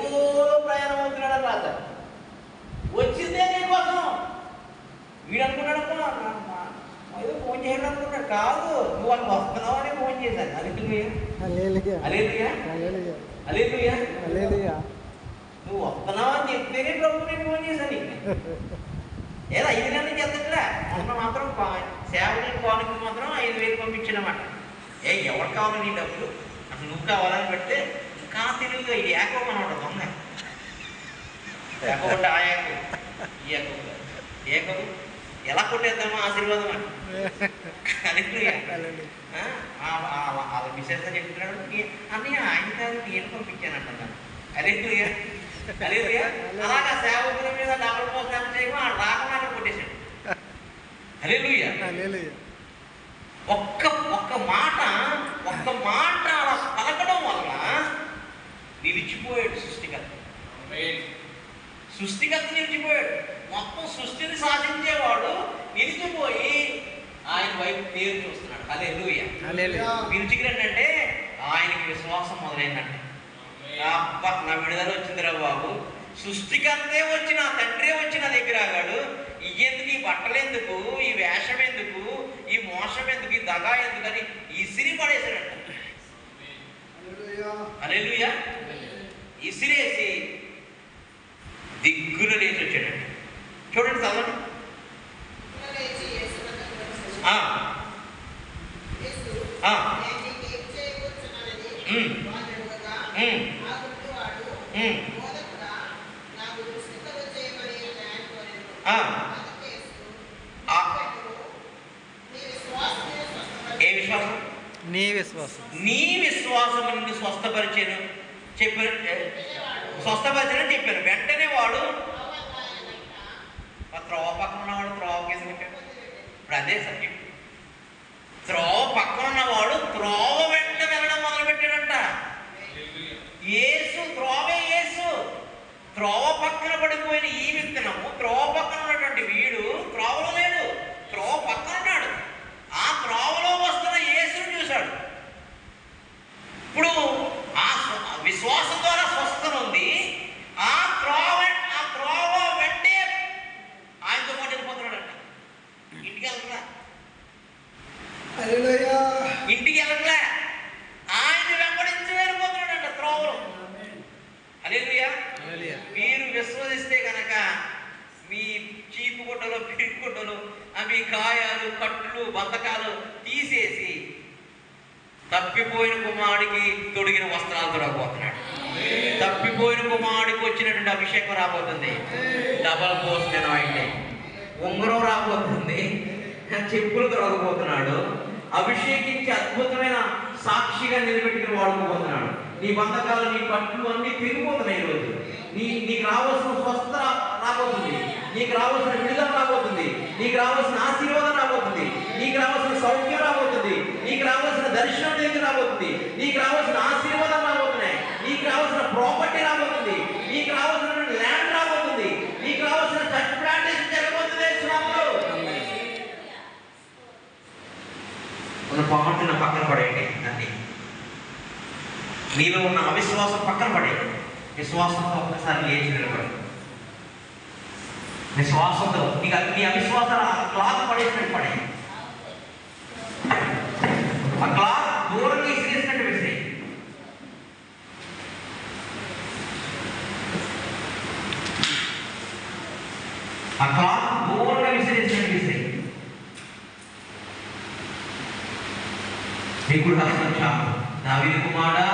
ప్రయాణం అవుతున్నాడని రాశారు. వచ్చిందే నీ కోసం చేయాలి అనుకున్నాడు. కాదు, నువ్వు వాళ్ళు వస్తున్నావు అని ఫోన్ చేశాను. అలేలుయా నువ్వు వస్తున్నావు అని చెప్తేనే ప్రభు నేను ఫోన్ చేశాను. ఏదో 5 నెలల నుంచి ఎత్తట్లే, మొన్న మాత్రం సేవకుని కోనికి మాత్రం 5,000 పంపించానమాట. ఎవరు కావాలి నీ డబ్బులు, అసలు నువ్వు కావాలని పెడితే ఇంకా తెలివిగా ఇది ఏకోపం అనమాట. దొంగ ఏకోపంటే ఆ ఏకో ఈ ఏకో ఎలా కొట్టేద్దామో ఆశీర్వాదం అని వాళ్ళ విశేష చెప్తున్నాడు. అన్నయ్య ఆయన కాదు నేను పంపించానంటున్నాను. అదే అలాగా సేవకుల మీద డబల్ పోస్ట్ చేయమో ఆ రాకుండా కొట్టేశాడు. అదే ఒక్క మాట అలా పలకడం వల్ల నిలిచిపోయాడు సృష్టికర్త నిలిచిపోయాడు. మొత్తం సృష్టిని సాధించేవాడు నిలిచిపోయి ఆయన వైపు పేరు చూస్తున్నాడు. హల్లెలూయా. నిలిచిగ్రంటే ఆయనకి విశ్వాసం మొదలైందంటే నా విడుదల వచ్చిందిరా బాబు, సృష్టికర్తే వచ్చిన తండ్రే వచ్చిన దగ్గర ఆగాడు. ఎందుకు ఈ బట్టలు ఎందుకు, ఈ వేషం ఎందుకు, ఈ మోసం ఎందుకు, ఈ దగా ఎందుకు అని ఇసిరి పడేశాడంట. హల్లెలూయా. ఇసిరేసి దిగ్గున లేచి వచ్చాడంట. చూడండి చదవండి. ఏ విశ్వాసం? నీ విశ్వాసం నిన్ను స్వస్థపరిచాను చెప్పాను, స్వస్థపరిచానని చెప్పాను. వెంటనే వాడు త్రోవ పక్కన ఉన్నవాడు త్రోవ కేసు పెట్టాడు. ఇప్పుడు అదే సబ్జెక్ట్. త్రోవ పక్కన ఉన్నవాడు త్రోవ వెంట వెళ్ళడం మొదలు పెట్టాడంట. యేసు త్రోవే యేసు. త్రోవ పక్కన పడిపోయిన ఈ విత్తనము, త్రోవ పక్కన ఉన్నటువంటి వీడు త్రోవలో లేడు, త్రోవ పక్కన ఉన్నాడు. ఆ త్రోవలో వస్తున్న యేసును చూశాడు. ఇప్పుడు ఆ విశ్వాసం ద్వారా స్వస్థత ఉంది. ఆ త్రోవ వెంటే ఆయనతో పాటు వెళ్ళిపోతున్నాడంట. ఇంటికి వెళ్ళట్లే, ఆయన వెంబడించి వెళ్ళిపోతున్నాడంట త్రోవలో. హల్లెలూయా. మీరు విశ్వసిస్తే కనుక మీ చీపు గుడ్డలు, పిరికి గుడ్డలు, మీ గాయాలు, కట్లు, బంధకాలు తీసేసి తప్పిపోయిన కుమారుడికి తొడిగిన వస్త్రాలతో రాబోతున్నాడు. తప్పిపోయిన కుమారుడికి వచ్చినటువంటి అభిషేకం రాబోతుంది. డబల్ పోస్ట్ అయితే ఉంగరం రాబోతుంది. చెప్పులు తొలగబోతున్నాడు. అభిషేకించి అద్భుతమైన సాక్షిగా నిలబెట్టుకుని వాడుకోబోతున్నాడు. నీ బంధకాలు, నీ కట్లు అన్ని తిరిగిపోతున్నాయి. ఈరోజు నీకు రావాల్సిన స్వస్థత రాబోతుంది, నీకు రావాల్సిన విడుదల రాబోతుంది, నీకు రావాల్సిన ఆశీర్వాదం రాబోతుంది, నీకు రావాల్సిన సౌఖ్యం రాబోతుంది, నీకు రావాల్సిన దర్శనం దగ్గర రాబోతుంది, నీకు రావాల్సిన ఆశీర్వాదం రాబోతున్నాయి, నీకు రావాల్సిన ప్రాపర్టీ రాబోతుంది, నీకు రావాల్సిన ల్యాండ్ రాబోతుంది, నీకు రావాల్సిన చర్చ్ ప్లాంటేషన్ జరగబోతుంది. మన పాటను పక్కన పడేయండి. అన్ని నీలో ఉన్న అవిశ్వాసం పక్కన పడేయండి. విశ్వాసంతో ఒక్కసారి లేచి నిలబడి, విశ్వాసంతో నీ అవిశ్వాసాలు ఆ క్లాత్ పడేసినట్టు పడేయండి. ఆ క్లాత్ దూరంగా విసిరేసినట్టు విసిరేయి. ఆ క్లాత్ దూరంగా విసిరేసినట్టు విసిరేయి. నీకు హస్తం చాలు. దావీదు కుమారుడా,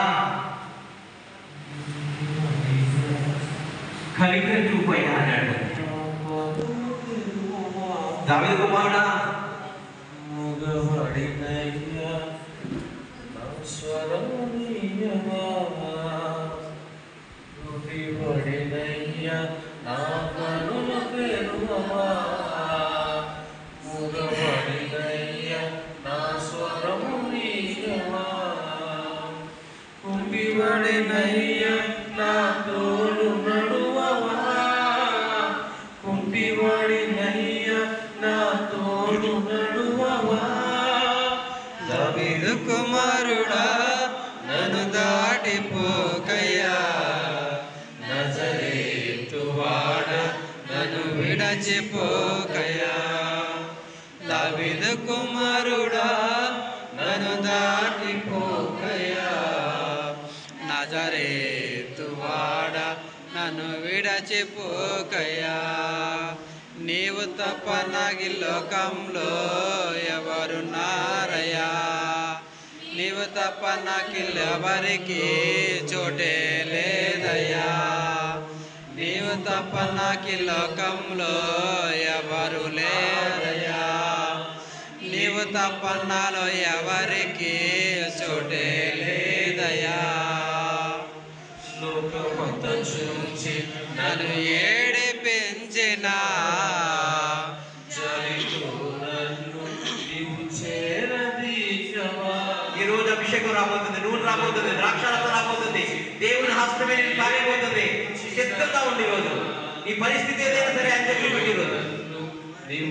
కనికరం చూపయ్యా అన్నాడు. దావీదు కుమారుడా, నా తోడు నడువవా, కుంటివాడినయ్య నా తోడు నడువవా. దావీదు కుమారుడా, నన్ను దాటిపోకయ్యా, నజరేతువాడ నన్ను విడచిపోకయ్యా. దావీదు దావీదు కుమారుడా నన్ను దాటిపోకయ్యా, నజరేతు వాడ నన్ను విడచిపోకయ్యా, నీవు తప్ప నాకు లోకంలో ఎవరున్నారయ్యా, నీవు తప్ప నాకు ఎవరికి చోటే లేదయ్యా, నీవు తప్ప నాకు లోకంలో ఎవరు లేదయ్యా, నీవు తప్ప నాలో ఎవరికి చోటే లేదయ్యా, లోకమంతా చూచి నన్ను ఏడిపించిన జరితో నన్ను నీవు చేరదీయవా. ఈ రోజు అభిషేకం రాబోతుంది, నూనె రాబోతుంది, ద్రాక్షారసం రాబోతుంది, దేవుని హస్తమే నేను కార్యబోతుంది. సిద్ధంగా ఉంది. రోజు నీ పరిస్థితి ఏదైనా సరే అని చెప్పి పెట్టి రోజు నీవు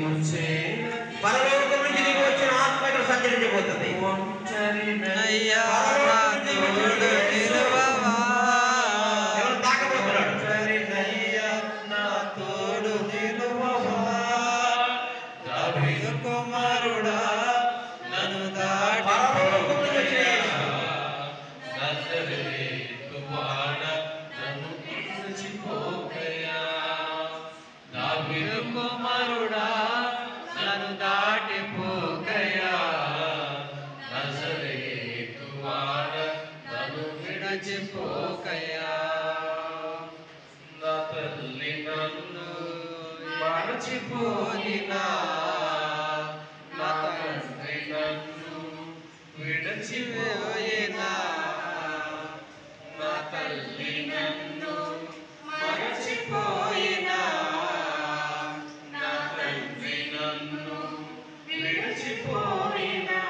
పరలోకం నుంచి నీకు వచ్చిన ఆత్మ ఇక్కడ సంచరించబోతుంది. అయ్యా నా తోడు నిలువవా, ఎవరు తాకబోతున్నాడు? నా తోడు నిలువవా, దావీదు కుమారుడా నన్ను పరలోకం నుంచి వచ్చిన యేసు. దావీదు కుమారుడా నన్ను దాటిపోకయ్యా, నజరేతు వాడ నన్ను విడచిపోకయ్యా, నా తల్లి నన్ను మరచిపోయినా నా తండ్రి నన్ను విడచిపోయినా, నా తల్లి నన్ను మరచిపోయినా, నా తండ్రి నన్ను విడిచిపోయినా,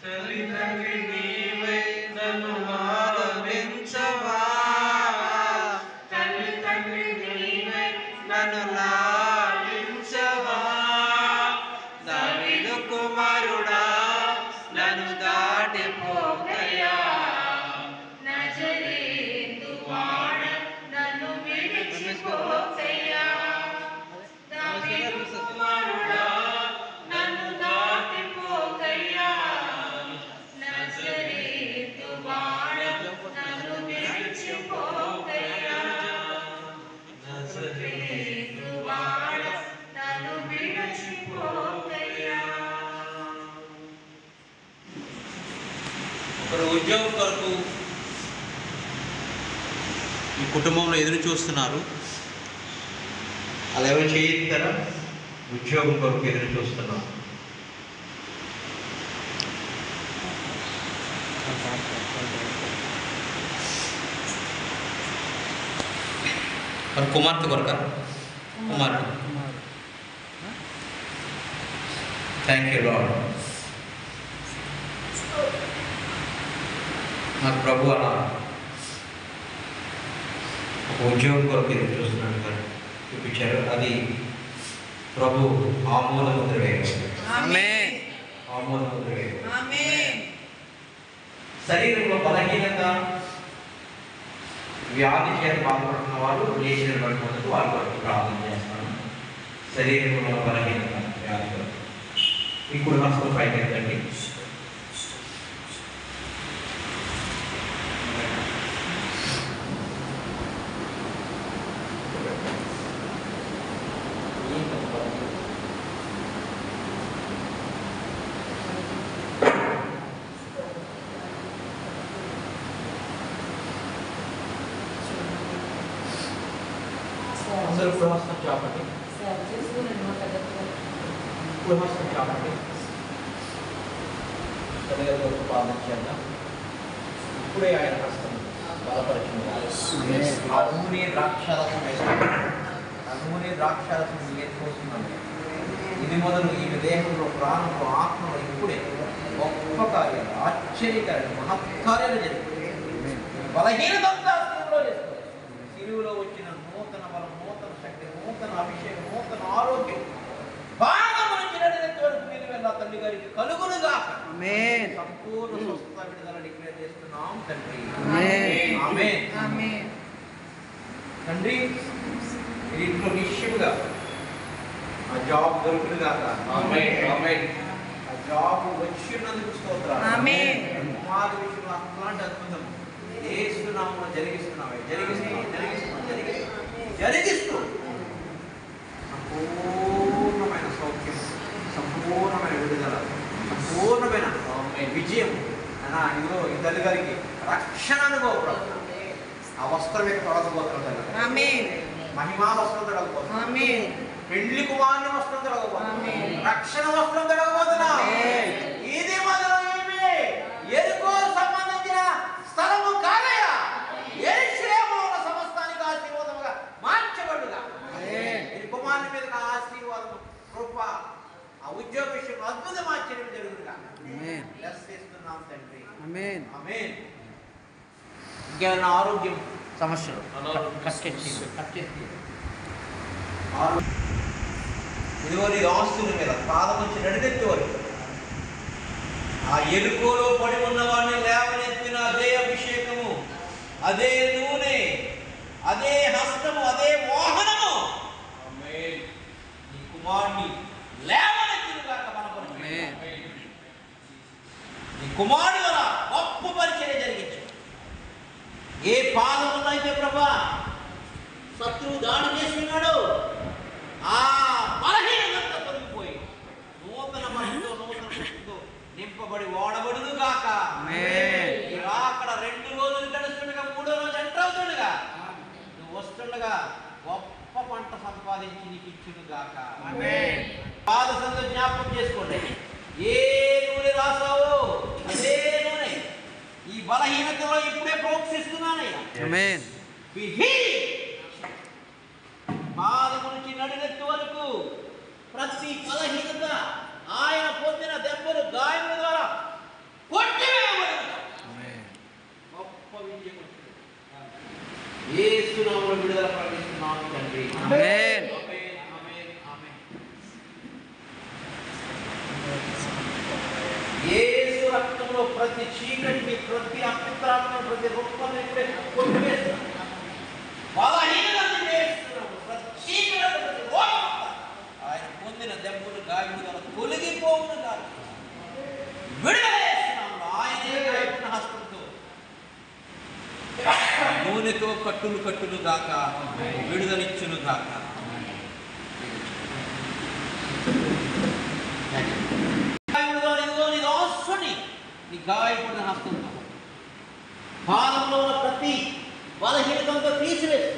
తల్లిదండ్రి నీవై నన్ను ఆదరించవా, తల్లిదండ్రి నీవై నన్ను లాలించవా, దావీదు కుమారుడా నన్ను దాటిపోకయ్యా, నజరేతు వాడ నన్ను విడిచిపోకయ్యా, దావీదు కుమారుడా నన్ను దాటిపోకయ్యా, నజరేతు వాడ నన్ను విడిచిపోకయ్యా, నజరేతు వాడ నన్ను విడిచిపోకయ్యా. ఒకరు ఉద్యోగం కొరకు ఈ కుటుంబంలో ఎదురు చూస్తున్నారు. అలా ఎవరు చేయిస్తారా? ఉద్యోగం కొరకు ఎదురు చూస్తున్నాం. మరి కుమార్తె కొరక కుమారుడు. Thank you lord. నాకు ప్రభు అలా ఒక ఉద్యోగం కొరకు ఎదురు చూస్తున్నాడు కదా చూపించారు. అది ప్రభు ఆమోద ముద్ర వేయడం. ఆమేన్. ఆమోద ముద్ర వేయడం. శరీరంలో బలహీనత వ్యాధి చేత బాధపడుతున్న వారు లేచిన పడుతున్నందుకు వారి కొరకు ప్రార్థన చేస్తాను. శరీరంలో బలహీనత వ్యాధి ఇప్పుడు హస్తం పైకి ఎత్తండి. అందరూ ఇప్పుడు హస్తం చాపండి. ఇప్పుడు హస్తం చాపండి. తల్లిదండ్రులకు ప్రార్థన చేద్దాం. ఇప్పుడే ఆయన హస్తం బలపరిచింది. ఆ నూనె ద్రాక్షారసం వేస్తాను. ఆ నూనె ద్రాక్షారసం వేసుకొస్తున్నాను. ఇది మొదలు ఈ దేహంలో ప్రాణంలో ఆత్మలో ఇప్పుడే గొప్ప కార్యాలు ఆశ్చర్యకార్యాలు మహత్కార్యాలు జరుగుతాయి. బలహీనతంతా చేసుకోవాలి. సిలువలో వచ్చిన నూతన బలం, నూతన శక్తి, నూతన అభిషేకం, నూతన ఆరోగ్యం బాగా తల్లి గారికి కలుగునుగా సంపూర్ణ స్వస్థత విడుదల డిక్లేర్ చేస్తున్నాం తండ్రి. తండ్రి ఇది ఇంట్లో నిశ్చయముగా ఆ జాబ్ దొరుకును కాక. ఆమేన్ ఆమేన్. ఆ జాబ్ వచ్చినందుకు స్తోత్రాలు. ఆమేన్. కుమారు విషయంలో అట్లాంటి అద్భుతం యేసునామములో జరిగిస్తున్నావే, జరిగిస్తూ సంపూర్ణమైన సౌఖ్యం, సంపూర్ణమైన విడుదల, సంపూర్ణమైన విజయం. అన్నా ఇదిగో ఈ తల్లి గారికి రక్షణ అనుభవం ప్రభు. ఆ వస్త్రం యొక్క తొడగబోతున్నారు తల్లి. ఆమేన్. మహిమా వస్త్రం తొడగబోతున్నారు. ఆమేన్. పెళ్లి కుమారుని వస్త్రం తొడగబోతున్నారు. ఆమేన్. రక్షణ వస్త్రం తొడగబోతున్నారు. ఆమేన్. ఇది మొదలు ఏమి ఎరుకో సంబంధించిన స్థలము కాదయా, యెరూషలేములో ఉన్న సమస్తానికి ఆశీర్వాదముగా మార్చబడుగా. ఈ కుమారుని మీద ఆశీర్వాదము, కృప, ఆ ఉద్యోగ విషయంలో అద్భుతం ఆశ్చర్యం జరుగుగా. చేస్తున్నాం తండ్రి. ఆమేన్. ఆమేన్. ఇంకేమైనా ఆరోగ్యం సమస్యలు ఇదిగో నీ ఆస్తుల మీద పాదం నుంచి నడినెత్తి వరకు ఆ ఎరుకోలో పడి ఉన్న వాడిని లేవనెత్తిన అదే అభిషేకము, అదే నూనె, అదే హస్తము, అదే వాహనము ఈ కుమారుని లేవనెత్తినగాక మన కొరకు. ఈ కుమారుడు వల్ల గొప్ప పరిచర్య జరిగించు. ఏ పాదములో అయితే ప్రభా శత్రువు దాడి చేస్తున్నాడు, ఆ బలహీనత తొలగిపోయి నూతన మనసుతో, నూతన శక్తితో నింపబడి ఓడబడును గాక. అక్కడ 2 రోజులు గడుస్తుండగా 3వ రోజు ఎంటర్ అవుతుండగా నువ్వు వస్తుండగా గొప్ప పంట సంపాదించి నీకు ఇచ్చును గాక. పాద సంగ జ్ఞాపకం చేసుకోండి. ఏ నూనె రాసావో అదే నూనె ఈ బలహీనతలో ఇప్పుడే ప్రోక్షిస్తున్నానయ్యా. ఆమేన్. పాదము నుంచి నడినెత్తి వరకు ప్రతి బలహీనత ఆయన పొందిన దెబ్బలు, గాయముల ద్వారా కొట్టివేయబడును. గొప్ప విజయం వచ్చింది. యేసు నామములో విడుదల ప్రకటిస్తున్నాము తండ్రి. ఆమేన్. ఆమేన్, ఆమేన్, ఆమేన్. యేసు రక్తంలో ప్రతి చీకటిని, ప్రతి అపిత్రాలను, ప్రతి రూపాన్ని ఇప్పుడే కొట్టివేస్తున్నాము. బలహీనతను వేస్తున్నాము. ప్రతి చీకటి, ప్రతి రోగం ఆయన పొందిన దెబ్బలు, గాయముల ద్వారా తొలగిపోవును కాదు. విడుదల చేస్తున్నాము. ఆయనే గాయపడిన హస్తంతో నూనెతో కట్టులు గాక, విడుదలిచ్చును గాక. నీ గాయపడిన హస్తంతో పాదంలో ఉన్న ప్రతి బలహీనతంతో తీసివేసి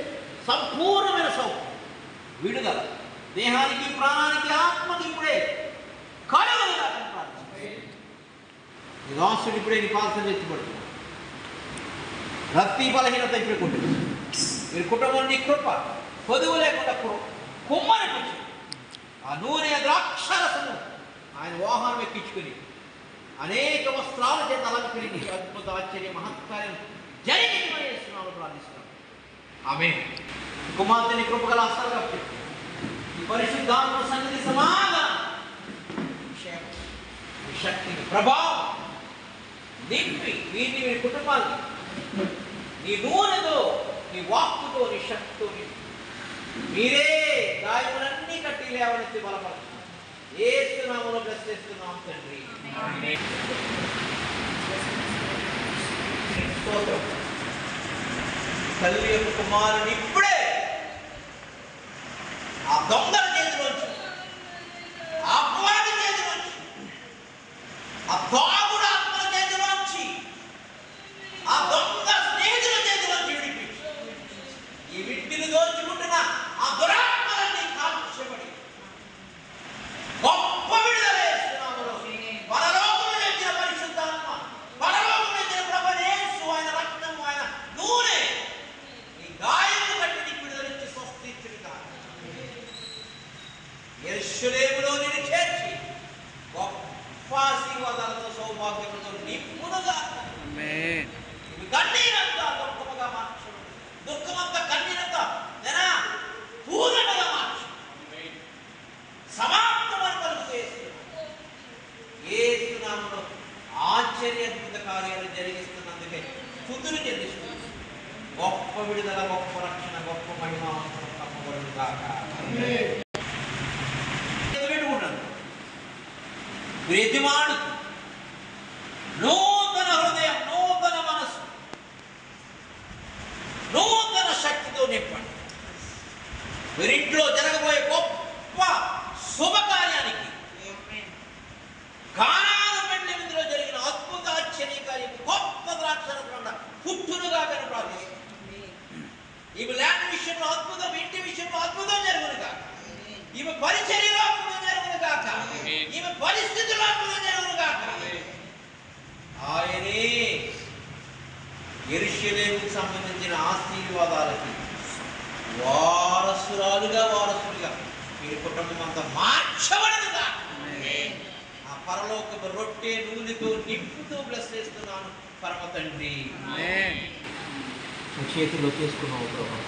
సంపూర్ణమైన సౌఖ్యం, విడుదల దేహానికి, ప్రాణానికి, ఆత్మకి ఇప్పుడే కలుగును గాక. నీ దాసుడు ఇప్పుడే నీ పాదం ఎత్తిపడుతుంది. ప్రతి బలహీనత ఇప్పుడే కొట్టు. మీరు కుటుంబం నీ కృప పొదువు లేకుండా కుమ్మరి వచ్చి ఆ నూనె ద్రాక్షరసము ఆయన వాహనం ఎక్కించుకుని అనేక వస్త్రాల చేత అలంకరించి అద్భుత ఆశ్చర్య మహత్కార్యం జరిగిస్తున్నాము ప్రార్థిస్తున్నాం. ఆమేన్. కుమార్తెని కృపగల హస్తాలుగా పెట్టు. ఈ పరిశుద్ధాత్మ సన్నిధి సమాధానం, శక్తిని, ప్రభావం నింపి వీరిని, వీరి కుటుంబాన్ని నీ నూనెతో, నీ వాక్కుతో, నీ శక్తితో మీరే గాయములన్నీ కట్టి లేవనెత్తి బలపడుతున్నారు. యేసు నామములో బ్లెస్ చేస్తున్నాం తండ్రి. స్తోత్రం. తల్లి యొక్క కుమారుని ఇప్పుడే ఆ దొంగల చేతిలోంచి, ఆ అపవాది చేతిలోంచి, ఆ తాగుడు ఆత్మల చేతిలోంచి, ఆ దొంగ స్నేహితుల చేతిలోంచి విడిపించి ఈ వింటిని దోచుకుంటున్న ఆ దురాత్మలన్నీ కాల్చబడి గొప్ప విడుదల చేస్తున్నాములో పరలోకము తెచ్చిన పరిశుద్ధాత్మ, పరలోకము తెచ్చిన ప్రభువు యేసు, ఆయన రక్తము, ఆయన నూనె ఈ గాయము కట్టి నీకు విడుదలిచ్చి స్వస్థించుగా. యెరూషలేములో నిన్ను చేర్చి గొప్ప ఆశీర్వాదాలతో, సౌభాగ్యములతో నింపునుగా. ఆమేన్. కన్నీరంతా దుఃఖముగా మార్చు. దుఃఖమంతా కన్నీరంతా పూర్ణముగా మార్చు. సమాప్తమని పలుకు చేస్తున్నాను. యేసు నామములో ఆశ్చర్యద్భుత కార్యాలు జరిగిస్తున్నందుకే స్తుతులు చెల్లిస్తున్నాను. గొప్ప విడుదల, గొప్ప రక్షణ, గొప్ప మహిమ కప్పబడును గాక. బ్రతిమాడుతూ నూతన హృదయం, నూతన మనసు, నూతన శక్తితో నింపండి. వీరింట్లో జరగబోయే గొప్ప శుభకార్యానికి, కానాను పెండ్లి విందులో జరిగిన అద్భుత ఆశ్చర్యకార్యం, గొప్ప ద్రాక్షరస పుట్టునుగా కని ప్రార్థిస్తున్నాం. ఈమె ల్యాండ్ విషయంలో అద్భుతం, ఇంటి విషయంలో అద్భుతం జరుగును కాక, ఈమె పరిచర్యలో అద్భుతం జరుగును కాక, ఈమె పరిస్థితుల్లో అద్భుతం జరుగును కాక. ఆయనే యెరూషలేముకు సంబంధించిన ఆశీర్వాదాలకి వారసులుగా మీ కుటుంబం అంతా మార్చబడదుగా. ఆ పరలోకపు రొట్టె నూనెతో నింపుతూ బ్లెస్ చేస్తున్నాను పరమ తండ్రి. చేతిలో చేసుకున్నావు ప్రభావ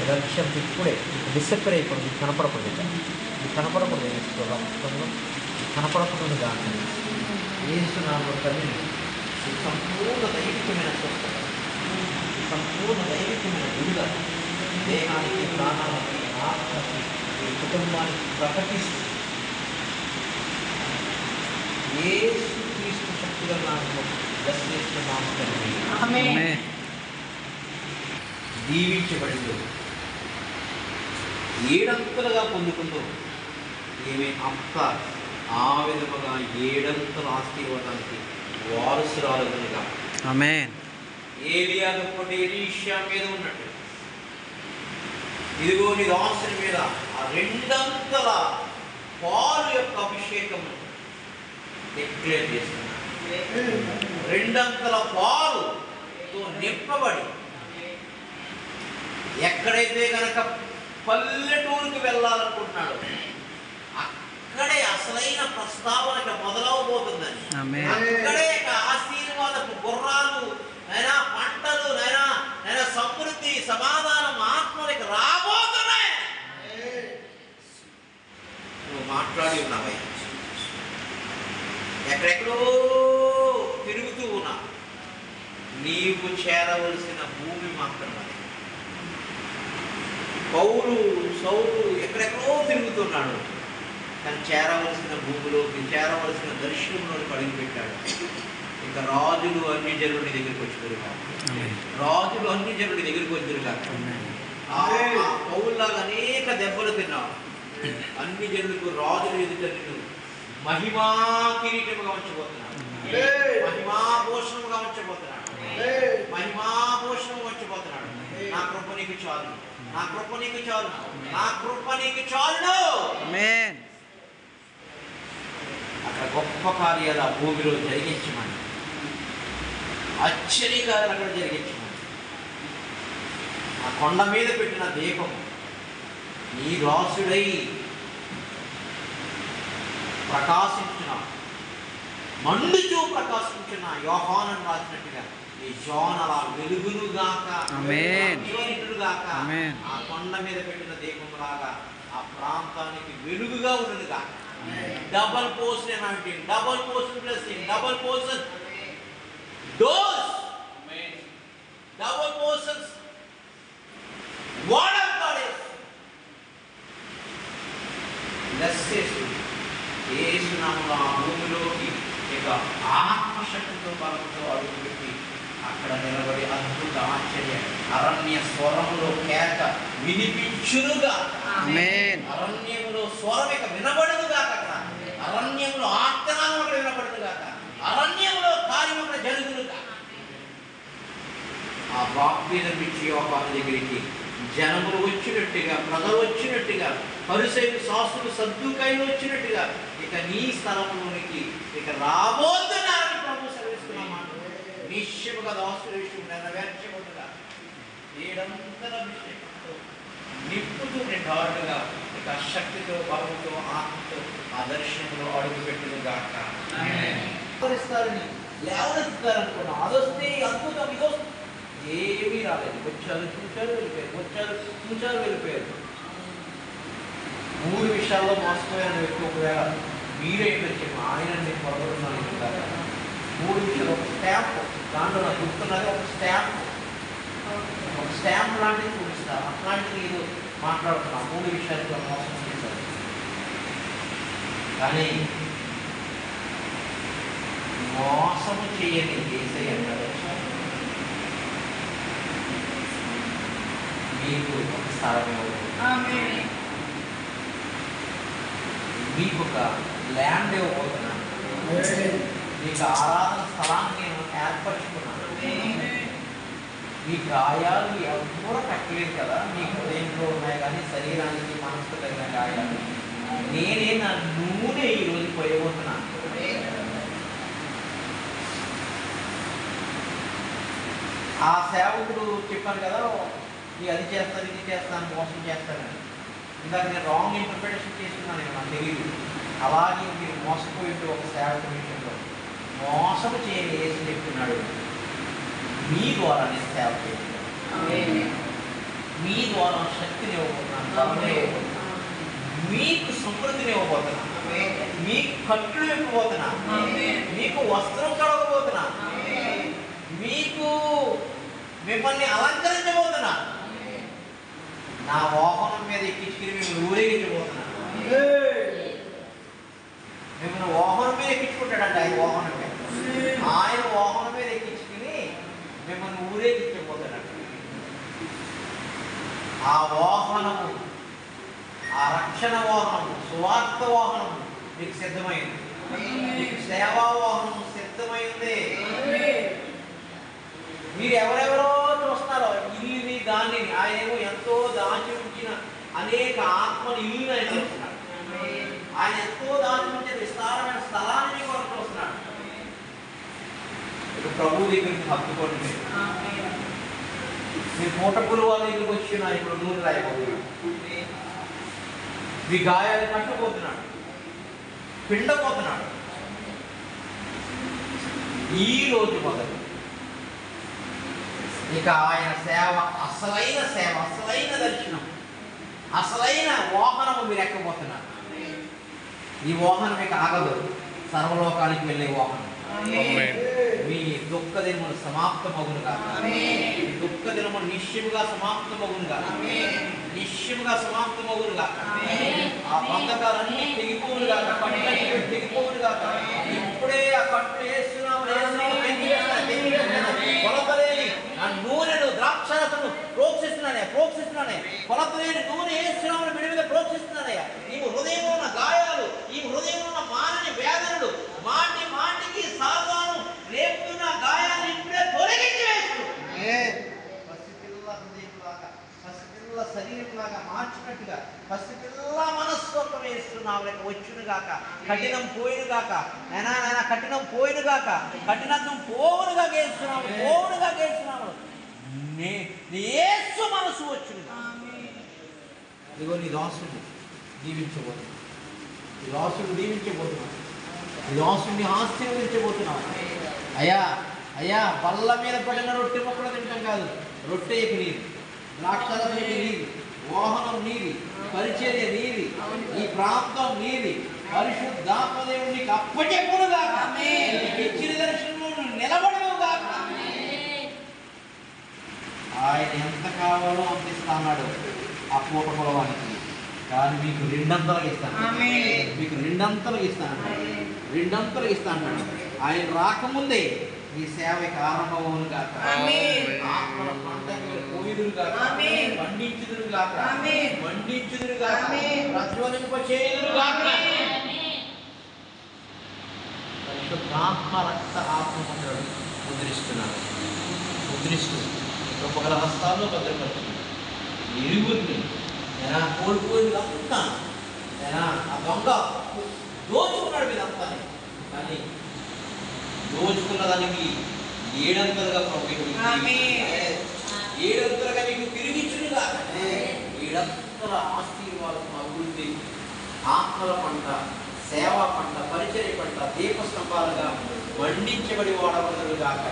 లక్ష్యం ఇప్పుడే డిసప్పర్ అయిపోయింది. ఇది కనపడకూడదు, ఇది కనపడకూడదు, కనపడకూడదు కానీ ఏసునామములో తల్లి సంపూర్ణ దైవికమైన స్వస్థత, సంపూర్ణ దైవికమైన విడుదల దేహానికి, ప్రాణానికి, ఆత్మకి, ఈ కుటుంబానికి ప్రకటిస్తూ యేసుక్రీస్తు శక్తిగా నామములో దర్శిస్తున్నాము తండ్రి. ఆమేన్. దీవించబడిందో ఏడంతలుగా పొందుకుందో ఏమే అంత ఆ విధముగా ఏడంతల ఆశీర్వాదానికి వారసురాలు కనుక. ఆమేన్. ఏలియా గొప్పటి ఎలీషా మీద ఉన్నట్టు ఇదిగో నీ దాసుని మీద ఆ రెండంతల పాలు యొక్క అభిషేకము డిక్లేర్ చేస్తున్నా. రెండంతల పాలుతో నింపబడి ఎక్కడైతే కనుక పల్లెటూరుకు వెళ్ళాలనుకుంటున్నాడు అక్కడే అసలైన ప్రస్తావన మొదలవబోతుందని, అక్కడే ఆశీర్వాదపు గుర్రాలు నైనా, పంటలు నైనా, సమృద్ధి, సమాధానం ఆత్మలకు రాబోతున్నాయి. నువ్వు మాట్లాడి ఉన్నావయ్యా, ఎక్కడెక్కడో తిరుగుతూ ఉన్నా, నీవు చేరవలసిన భూమి మాత్రమే. పౌలు సౌలు ఎక్కడెక్కడో తిరుగుతున్నాడు, కానీ చేరవలసిన భూమిలోకి, చేరవలసిన దర్శనంలోకి అడుగుపెట్టాడు. ఇక రాజులు అన్ని జనుడి దగ్గరికి వచ్చారు కాదు, రాజులు అన్ని జనుడి దగ్గరికి వచ్చారు కాదు. పౌల్లాగా అనేక దెబ్బలు తిన్నావు. అన్ని జనులకు రాజులు ఎదుట నిన్ను మహిమా కిరీటముగా ఉంచబోతున్నాడు, మహిమా భూషణముగా ఉంచబోతున్నాడు, మహిమా భూషణము ఉంచబోతున్నాడు. నా కృప నీకు చాలు, నా కృప నీకు చాలు, నా కృప నీకు చాలు. ఆమేన్. అక్కడ గొప్ప కార్యాలు ఆ భూమిలో జరిగించమని, ఆశ్చర్యకార్యాలు అక్కడ జరిగించమని, ఆ కొండ మీద పెట్టిన దీపం నీ దాసుడై ప్రకాశించిన, మండుచూ ప్రకాశించిన యోహాను రాసినట్టుగా ఈ జోన్ అలా వెలుగునుగాక, జ్వలితుడుగాక, ఆ కొండ మీద పెట్టిన దీపం లాగా ఆ ప్రాంతానికి వెలుగుగా ఉండునుగా. Double portion anointing, double portion blessing, double portion dose, double portions what of God is bless చేస్తుంది. యేసు నామములో ఆ భూమిలోకి ఇక ఆత్మశక్తితో బలంతో అడుగుపెట్టి అక్కడ నిలబడి అద్భుత ఆశ్చర్య అరణ్య స్వరములో కేక వినిపించునుగా. ఆమేన్. అరణ్యములో స్వరం ఇక వినబడునుగా, అక్కడ అరణ్యములో ఆర్తనాదం అక్కడ వినబడునుగా, అరణ్యములో కార్యం అక్కడ జరుగునుగా. ఆ బాప్తిజం ఇచ్చి యోహాను దగ్గరికి జనములు వచ్చినట్టుగా, ప్రజలు వచ్చినట్టుగా, పరిసయ్యులు, శాస్త్రులు, సద్దూకయ్యులు వచ్చినట్టుగా ఇక నీ స్థలంలోనికి ఇక రాబోతున్నారని ప్రభు సెలవిస్తున్నామా. నిశ్చయముగా దాసుల విషయం నెరవేర్చబడుగా ఏడంతల అభిషేకంతో నిప్పుతూ నిండాడుగా ఇక శక్తితో, బలముతో, ఆత్మతో ఆ దర్శనంలో అడుగు పెట్టుగాక. ఆదరిస్తారని లేవనెత్తుతారనుకున్నా, అదొస్తే అద్భుతం, ఇదొస్తే ఏమీ రాలేదు. వచ్చారు, చూచారు, వెళ్ళిపోయారు, వచ్చారు, చూచారు, వెళ్ళిపోయారు. 3 విషయాల్లో మోసపోయాను వ్యక్తి ఒకవేళ మీరే వచ్చాము, ఆయన నేను పొరబడున్నాను. 3 విషయాలు, ఒక స్టాంప్, దాంట్లో నాకు గుర్తున్నది ఒక స్టాంప్. ఒక స్టాంప్ లాంటిది చూపిస్తారు. అట్లాంటిది ఇది మాట్లాడుతున్నాం. 3 విషయాలతో మోసం చేశారు. కానీ మోసము చేయని యేసయ్య అన్నాడు, మీకు ఒక స్థలం ఇవ్వబోతున్నాను, మీకు ఒక ల్యాండ్ ఇవ్వబోతున్నాను, మీకు ఆరాధన స్థలాన్ని నేను ఏర్పరచుకున్నాను. మీ గాయాలు ఎవరు కట్టలేదు కదా, మీ హృదయంలో ఉన్నాయి కానీ శరీరానికి మనసుకు తగిన గాయాలు నేనే నా నూనె ఈరోజు పోయబోతున్నాను. ఆ సేవకుడు చెప్పాను కదా, నీ అది చేస్తాను ఇది చేస్తాను మోసం చేస్తానని. ఇందాక నేను రాంగ్ ఇంటర్ప్రిటేషన్ చేస్తున్నాను, నాకు తెలియదు. అలాగే మీరు మోసపోయి ఒక సేవకుడి విషయంలో మోసము చేయని యేసు చెప్తున్నాడు, మీ ద్వారా నేను సేవ చేస్తున్నాను, మీ ద్వారా శక్తిని ఇవ్వబోతున్నాను, బలమే ఇవ్వబోతున్నాను, మీకు సమృద్ధిని ఇవ్వబోతున్నాను, మీకు కట్లు ఇవ్వబోతున్నాను, మీకు వస్త్రం కడగబోతున్నా, మీకు మిమ్మల్ని అలంకరించబోతున్నా, నా వాహనం మీద ఎక్కించుకుని మిమ్మల్ని ఊరేగించబోతున్నా. మిమ్మల్ని వాహనం మీద ఎక్కించుకుంటాడంట. ఆయన వాహనం మీద, ఆయన వాహనం మీద ఎక్కించుకుని మిమ్మల్ని ఊరేగించబోతాడంట. ఆ వాహనము, ఆ రక్షణ వాహనము, సువార్త వాహనము మీకు సిద్ధమైంది. మీకు సేవా వాహనము సిద్ధమైంది. మీరు ఎవరెవరో చూస్తున్నారో ఇల్లుని దానిని, ఆయన ఏమో ఎంతో దాచి ఉంచిన అనేక ఆత్మని ఇల్లుని ఆయన చూస్తున్నాడు. ఆయన ఎంతో దాచి ఉంచిన విస్తారమైన స్థలాన్ని కూడా చూస్తున్నాడు. ప్రభు దగ్గరికి హత్తుకోండి. మీ పూటపులు వాళ్ళ దగ్గరికి వచ్చిన ఇప్పుడు నూనె రాయబోతున్నాడు. మీ గాయాలు కట్టబోతున్నాడు, పిండబోతున్నాడు. ఈ రోజు మొదలు ఇక ఆయన సేవ, అసలైన సేవ, అసలైన దర్శనం, అసలైన వాహనము మీరు ఎక్కబోతున్నారు. ఈ వాహనం ఇక ఆగదు, సర్వలోకానికి వెళ్ళే వాహనం. మీ దుఃఖ దినములు సమాప్తమగును కాక, దుఃఖ దినములు నిశ్చయముగా సమాప్తమగును కాక, నిశ్చయముగా సమాప్తమగును కాక, ఆ బంధకాలన్నీ తెగిపోవును కాక, కట్టులు తెగిపోవును కాక. ఇప్పుడే ఆ కట్లు వేస్తున్నాము, కొలతలేని ఆ నూనెను, ద్రాక్షరసను ప్రోక్షిస్తున్నానే, కొలతలేని నూనె వేస్తున్నామని విడి మీద ప్రోక్షిస్తున్నానయ్యా. ఈ హృదయంలో ఉన్న గాయాలు, ఈ హృదయంలో ఉన్న మానని వేదనలు, మాటి మాటికి సాతాను రేపుతున్న గాయాలు ఇప్పుడే తొలగించి వేస్తూ పసిపిల్ల హృదయంలాగా, పసిపిల్ల శరీరంలాగా మార్చినట్టుగా, పసిపిల్ల మనస్సు వేస్తున్నావు లేక వచ్చును గాక, కఠినం పోయిను గాక, నైనా కఠినం పోయిను గాక, కఠినత్వం పోవునుగా గేస్తున్నాము యేసు మనసు వచ్చును. ఇదిగో నీ దాసుడు దీవించబోతున్నాడు, ఈ దాసుడు దీవించబోతున్నాడు, ఈ దాసుడిని ఆశీర్వదించబోతున్నావు. అయ్యా బల్ల మీద పడిన రొట్టె మొక్కలు తింటాం కాదు, రొట్టెకి నీరు, ద్రాక్షరసకి నీరు, వాహనం నీది, పరిచర్య నీది, ఈ ప్రాంతం నీది, పరిశుద్ధాత్మ దేవుడు నీకు అప్పచెప్పును గాక, ఇచ్చిన దర్శనంలో నిలబడవు గాక. ఆయన ఎంత కావాలో అంత ఇస్తాడు ఆ పూట పొలవానికి. కానీ మీకు రెండంతలుగా ఇస్తాను, మీకు రెండంతలుగా ఇస్తాను. ఆయన రాకముందే ఈ సేవకి ఆరంభమును గాక, ఆత్మల పంటలు పోయిదురు గాక, మండించుదురు గాక, ప్రజ్వలింపచేయుదురు గాక. పరిశుద్ధాత్మ రక్త ఆత్మమండలు ముద్రిస్తూ గొప్పగల హస్తాల్లో భద్రపరుచు ఎరుగురిని కోల్పోయింది అంతా. ఆ దొంగ దోచుకున్నాడు మీదంతా, కానీ దోచుకున్న దానికి 7 ఏడంతలుగా మీకు తిరిగిచ్చునుగా. 7 ఆశీర్వాదం, అభివృద్ధి, ఆత్మల పంట, సేవా పంట, పరిచర్య పంట, దీపస్తంభాలుగా మండించబడి వాడబడుగాక.